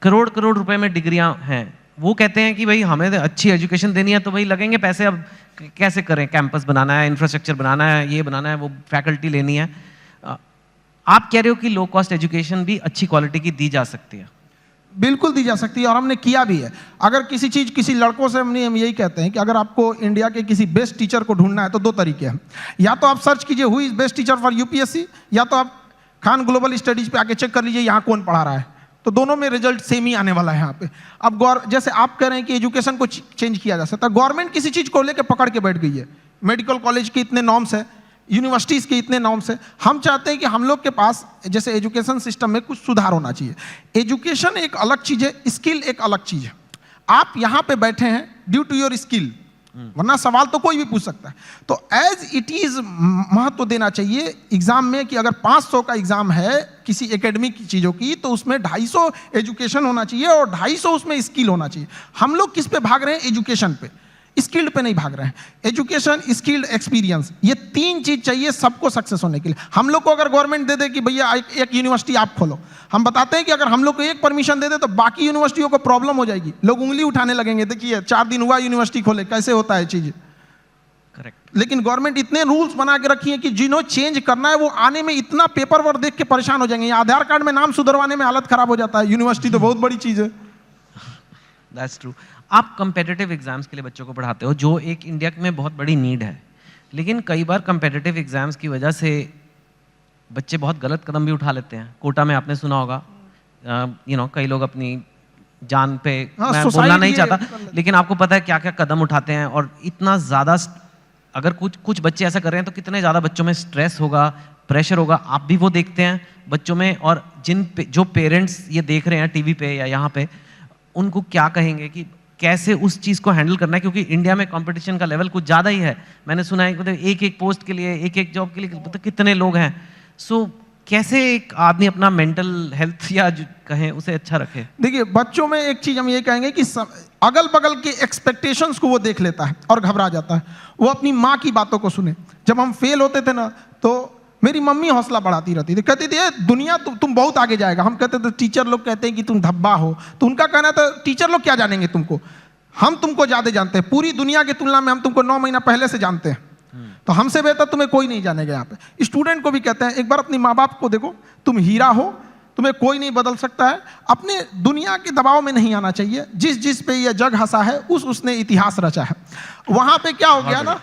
करोड़ रुपए में डिग्रियां हैं। वो कहते हैं कि भाई हमें अच्छी एजुकेशन देनी है तो भाई लगेंगे पैसे, अब कैसे करें, कैंपस बनाना है, इंफ्रास्ट्रक्चर बनाना है, ये बनाना है, वो फैकल्टी लेनी है। आप कह रहे हो कि लो कॉस्ट एजुकेशन भी अच्छी क्वालिटी की दी जा सकती है? बिल्कुल दी जा सकती है, और हमने किया भी है। अगर किसी चीज़, किसी लड़कों से हम यही कहते हैं कि अगर आपको इंडिया के किसी बेस्ट टीचर को ढूंढना है तो 2 तरीके हैं। या तो आप सर्च कीजिए who is best teacher for UPSC, या तो आप खान ग्लोबल स्टडीज पे आके चेक कर लीजिए यहाँ कौन पढ़ा रहा है, तो दोनों में रिजल्ट सेम ही आने वाला है यहाँ पे। अब जैसे आप कह रहे हैं कि एजुकेशन को चेंज किया जा सकता है, गवर्नमेंट किसी चीज़ को लेकर पकड़ के बैठ गई है। मेडिकल कॉलेज के इतने नॉर्म्स है, यूनिवर्सिटीज़ के इतने नॉर्म्स है। हम चाहते हैं कि हम लोग के पास जैसे एजुकेशन सिस्टम में कुछ सुधार होना चाहिए। एजुकेशन एक अलग चीज़ है, स्किल एक अलग चीज़ है। आप यहाँ पे बैठे हैं ड्यू टू योर स्किल, वरना सवाल तो कोई भी पूछ सकता है। तो एज इट इज़ महत्व देना चाहिए एग्जाम में कि अगर 500 का एग्जाम है किसी एकेडमिक चीज़ों की, तो उसमें 250 एजुकेशन होना चाहिए और 250 उसमें स्किल होना चाहिए। हम लोग किस पे भाग रहे हैं? एजुकेशन पे, स्किल्ड पे नहीं भाग रहे हैं। एजुकेशन, स्किल्ड, एक्सपीरियंस, ये 3 चीज चाहिए सबको सक्सेस होने के लिए। हम लोग को अगर गवर्नमेंट दे दे कि भैया एक यूनिवर्सिटी आप खोलो, हम बताते हैं कि अगर हम लोग को एक परमिशन दे दे तो बाकी यूनिवर्सिटियों को प्रॉब्लम हो जाएगी, लोग उंगली उठाने लगेंगे, देखिए 4 दिन हुआ यूनिवर्सिटी खोले, कैसे होता है चीज। करेक्ट। लेकिन गवर्नमेंट इतने रूल्स बना के रखी है कि जिन्हों चेंज करना है वो आने में इतना पेपर वर्क देख के परेशान हो जाएंगे। आधार कार्ड में नाम सुधरवाने में हालत खराब हो जाता है, यूनिवर्सिटी तो बहुत बड़ी चीज है। That's true. आप कंपेटिटिव एग्जाम्स के लिए बच्चों को पढ़ाते हो, जो एक इंडिया में बहुत बड़ी नीड है, लेकिन कई बार कंपेटिटिव एग्जाम्स की वजह से बच्चे बहुत गलत कदम भी उठा लेते हैं। कोटा में आपने सुना होगा, कई लोग अपनी जान पे, मैं बोलना नहीं चाहता, लेकिन आपको पता है क्या क्या कदम उठाते हैं। और इतना ज़्यादा, अगर कुछ बच्चे ऐसा कर रहे हैं तो कितने ज़्यादा बच्चों में स्ट्रेस होगा, प्रेशर होगा, आप भी वो देखते हैं बच्चों में, और जो पेरेंट्स ये देख रहे हैं टीवी पे या यहाँ पे, उनको क्या कहेंगे कि कैसे उस चीज़ को हैंडल करना है? क्योंकि इंडिया में कंपटीशन का लेवल कुछ ज़्यादा ही है। मैंने सुना है मतलब एक एक पोस्ट के लिए, एक एक जॉब के लिए मतलब कितने लोग हैं। सो कैसे एक आदमी अपना मेंटल हेल्थ या जो कहें उसे अच्छा रखे? देखिए, बच्चों में एक चीज हम ये कहेंगे कि अगल बगल के एक्सपेक्टेशंस को वो देख लेता है और घबरा जाता है। वो अपनी माँ की बातों को सुने। जब हम फेल होते थे ना, तो मेरी मम्मी हौसला बढ़ाती रहती थी, कहती थी ये दुनिया तुम बहुत आगे जाएगा। हम कहते थे टीचर लोग कहते हैं कि तुम धब्बा हो, तो उनका कहना था टीचर लोग क्या जानेंगे तुमको, हम तुमको ज्यादा जानते हैं, पूरी दुनिया की तुलना में हम तुमको 9 महीना पहले से जानते हैं, तो हमसे बेहतर तुम्हें कोई नहीं जानेगा। यहाँ पे स्टूडेंट को भी कहते हैं एक बार अपने माँ बाप को देखो, तुम हीरा हो, तुम्हें कोई नहीं बदल सकता है। अपने दुनिया के दबाव में नहीं आना चाहिए। जिस जिस पे ये जग हंसा है उसने इतिहास रचा है। वहां पे क्या हो गया ना,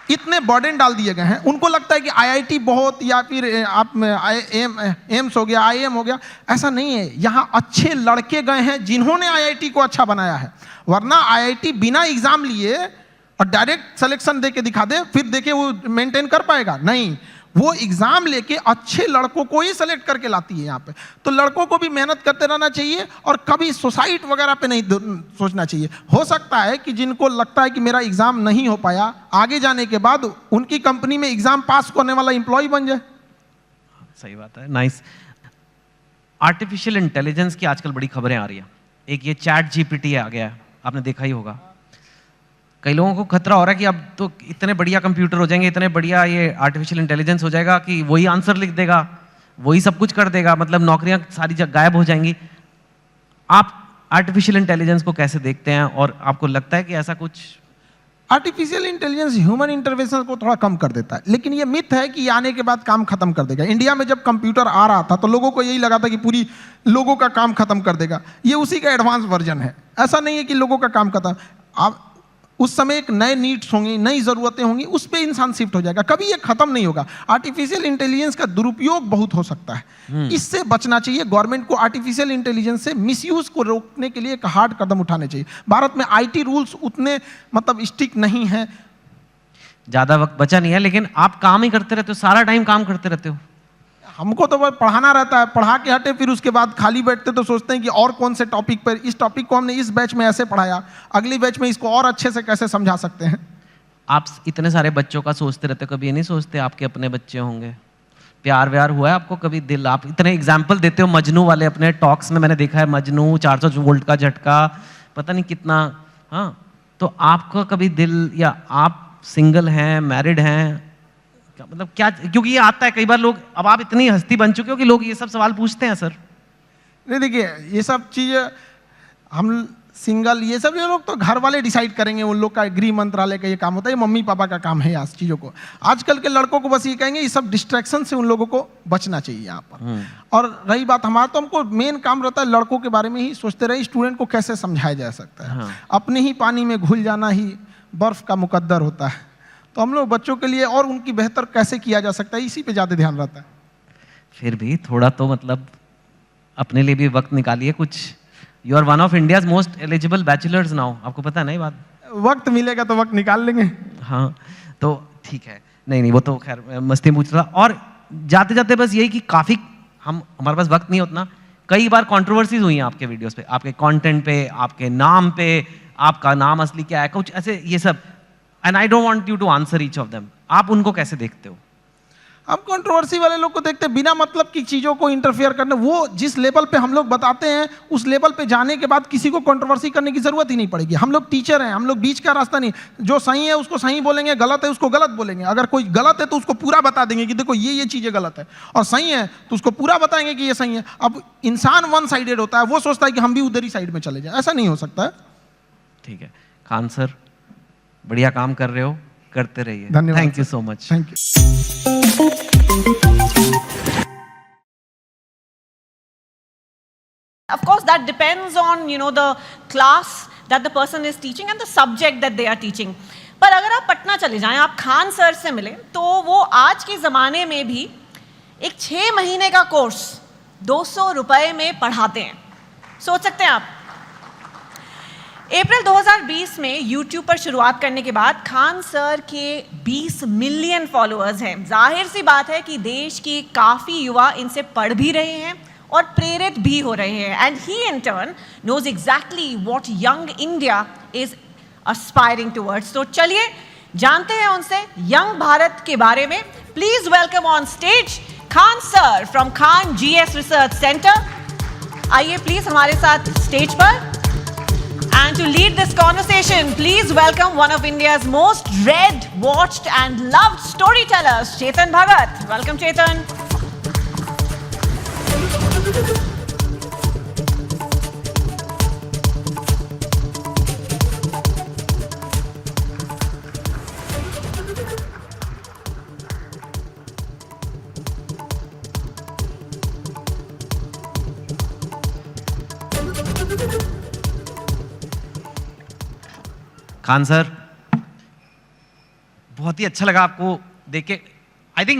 इतने बर्डन डाल दिए गए हैं। उनको लगता है कि आईआईटी बहुत, या फिर आप एम्स हो गया, आईएम हो गया। ऐसा नहीं है। यहाँ अच्छे लड़के गए हैं जिन्होंने आईआईटी को अच्छा बनाया है। वरना आईआईटी बिना एग्जाम लिए और डायरेक्ट सिलेक्शन दे के दिखा दे, फिर देखे वो मेंटेन कर पाएगा? नहीं, वो एग्जाम लेके अच्छे लड़कों को ही सेलेक्ट करके लाती है यहाँ पे। तो लड़कों को भी मेहनत करते रहना चाहिए और कभी सुसाइड वगैरह पे नहीं सोचना चाहिए। हो सकता है कि जिनको लगता है कि मेरा एग्जाम नहीं हो पाया, आगे जाने के बाद उनकी कंपनी में एग्जाम पास करने वाला एम्प्लॉय बन जाए। सही बात है, नाइस। आर्टिफिशियल इंटेलिजेंस की आजकल बड़ी खबरें आ रही है। एक ये चैट जीपीटी आ गया है, आपने देखा ही होगा। कई लोगों को खतरा हो रहा है कि अब तो इतने बढ़िया कंप्यूटर हो जाएंगे, इतने बढ़िया ये आर्टिफिशियल इंटेलिजेंस हो जाएगा कि वही आंसर लिख देगा, वही सब कुछ कर देगा, मतलब नौकरियां सारी गायब हो जाएंगी। आप आर्टिफिशियल इंटेलिजेंस को कैसे देखते हैं, और आपको लगता है कि ऐसा कुछ? आर्टिफिशियल इंटेलिजेंस ह्यूमन इंटरवेंशन को थोड़ा कम कर देता है, लेकिन ये मिथ है कि आने के बाद काम खत्म कर देगा। इंडिया में जब कंप्यूटर आ रहा था तो लोगों को यही लगा था कि पूरी लोगों का काम खत्म कर देगा। ये उसी का एडवांस वर्जन है। ऐसा नहीं है कि लोगों का काम खत्म। आप उस समय एक नए नीड्स होंगी, नई ज़रूरतें होंगी, उस पर इंसान शिफ्ट हो जाएगा। कभी ये खत्म नहीं होगा। आर्टिफिशियल इंटेलिजेंस का दुरुपयोग बहुत हो सकता है, इससे बचना चाहिए। गवर्नमेंट को आर्टिफिशियल इंटेलिजेंस से मिसयूज को रोकने के लिए एक हार्ड कदम उठाने चाहिए। भारत में आईटी रूल्स उतने मतलब स्ट्रिक्ट नहीं है। ज़्यादा वक्त बचा नहीं है, लेकिन आप काम ही करते रहते हो, सारा टाइम काम करते रहते हो। हमको तो बस पढ़ाना रहता है, पढ़ा के हटे, फिर उसके बाद खाली बैठते तो सोचते हैं कि और कौन से टॉपिक पर, इस टॉपिक को हमने इस बैच में ऐसे पढ़ाया, अगली बैच में इसको और अच्छे से कैसे समझा सकते हैं। आप इतने सारे बच्चों का सोचते रहते हो, कभी ये नहीं सोचते आपके अपने बच्चे होंगे? प्यार व्यार हुआ है आपको कभी? दिल, आप इतने एग्जाम्पल देते हो मजनू वाले अपने टॉक्स में, मैंने देखा है मजनू, 400 वोल्ट का झटका, पता नहीं कितना। हाँ, तो आपका कभी दिल, या आप सिंगल हैं, मैरिड हैं, मतलब क्या? क्योंकि ये आता है कई बार लोग, अब आप इतनी हस्ती बन चुके हो कि लोग ये सब सवाल पूछते हैं। सर नहीं, देखिए ये सब चीज़ें हम सिंगल, ये सब ये लोग तो घर वाले डिसाइड करेंगे। उन लोग का गृह मंत्रालय का ये काम होता है, ये मम्मी पापा का काम है इस चीज़ों को। आजकल के लड़कों को बस ये कहेंगे, ये सब डिस्ट्रैक्शन से उन लोगों को बचना चाहिए यहाँ पर। और रही बात हमारा, तो हमको मेन काम रहता है लड़कों के बारे में ही सोचते रहे, स्टूडेंट को कैसे समझाया जा सकता है। अपने ही पानी में घुल जाना ही बर्फ का मुकद्दर होता है। तो हम लोग बच्चों के लिए और उनकी बेहतर कैसे किया जा सकता है, इसी पे ज़्यादा ध्यान रहता है। फिर भी थोड़ा तो मतलब अपने लिए भी वक्त निकालिए कुछ। You are one of India's most eligible bachelors now, आपको पता है ना ये बात? वक्त मिलेगा तो वक्त निकाल लेंगे। हाँ, तो ठीक है। नहीं, वो तो खैर मस्ती पूछ रहा। और जाते जाते बस यही कि काफ़ी हमारे पास वक्त नहीं उतना, कई बार कंट्रोवर्सीज हुई हैं आपके वीडियोस पे, आपके कंटेंट पे, आपके नाम पे, आपका नाम असली क्या है, कुछ ऐसे ये सब। And I don't want you to answer each of them. आप उनको कैसे देखते हो? हम कंट्रोवर्सी वाले लोग को देखते हैं, बिना मतलब की चीज़ों को इंटरफेयर करने। वो जिस लेवल पे हम लोग बताते हैं, उस लेवल पे जाने के बाद किसी को कंट्रोवर्सी करने की जरूरत ही नहीं पड़ेगी। हम लोग टीचर हैं, हम लोग बीच का रास्ता नहीं। जो सही है उसको सही बोलेंगे, गलत है उसको गलत बोलेंगे। अगर कोई गलत है तो उसको पूरा बता देंगे कि देखो ये चीज़ें गलत है, और सही है तो उसको पूरा बताएंगे कि ये सही है। अब इंसान वन साइडेड होता है, वो सोचता है कि हम भी उधर ही साइड में चले जाए। ऐसा नहीं हो सकता है। ठीक है खान सर, बढ़िया काम कर रहे हो, करते रहिए। धन्यवाद। Thank you so much. Thank you. Of course, that depends on, the class that the person is teaching and the subject that they are teaching. पर अगर आप पटना चले जाएं, आप खान सर से मिलें, तो वो आज के ज़माने में भी एक 6 महीने का कोर्स 200 रुपए में पढ़ाते हैं। सोच सकते हैं आप? अप्रैल 2020 में YouTube पर शुरुआत करने के बाद खान सर के 20 मिलियन फॉलोअर्स हैं। जाहिर सी बात है कि देश के काफ़ी युवा इनसे पढ़ भी रहे हैं और प्रेरित भी हो रहे हैं। And he in turn knows exactly what young India is aspiring towards. तो चलिए जानते हैं उनसे यंग भारत के बारे में। Please welcome on stage Khan sir from Khan GS research centre. आइए प्लीज हमारे साथ स्टेज पर। And to lead this conversation, please welcome one of India's most read, watched and loved storytellers, Chetan Bhagat. Welcome, Chetan. Khan sir, बहुत ही अच्छा लगा आपको देख के। I think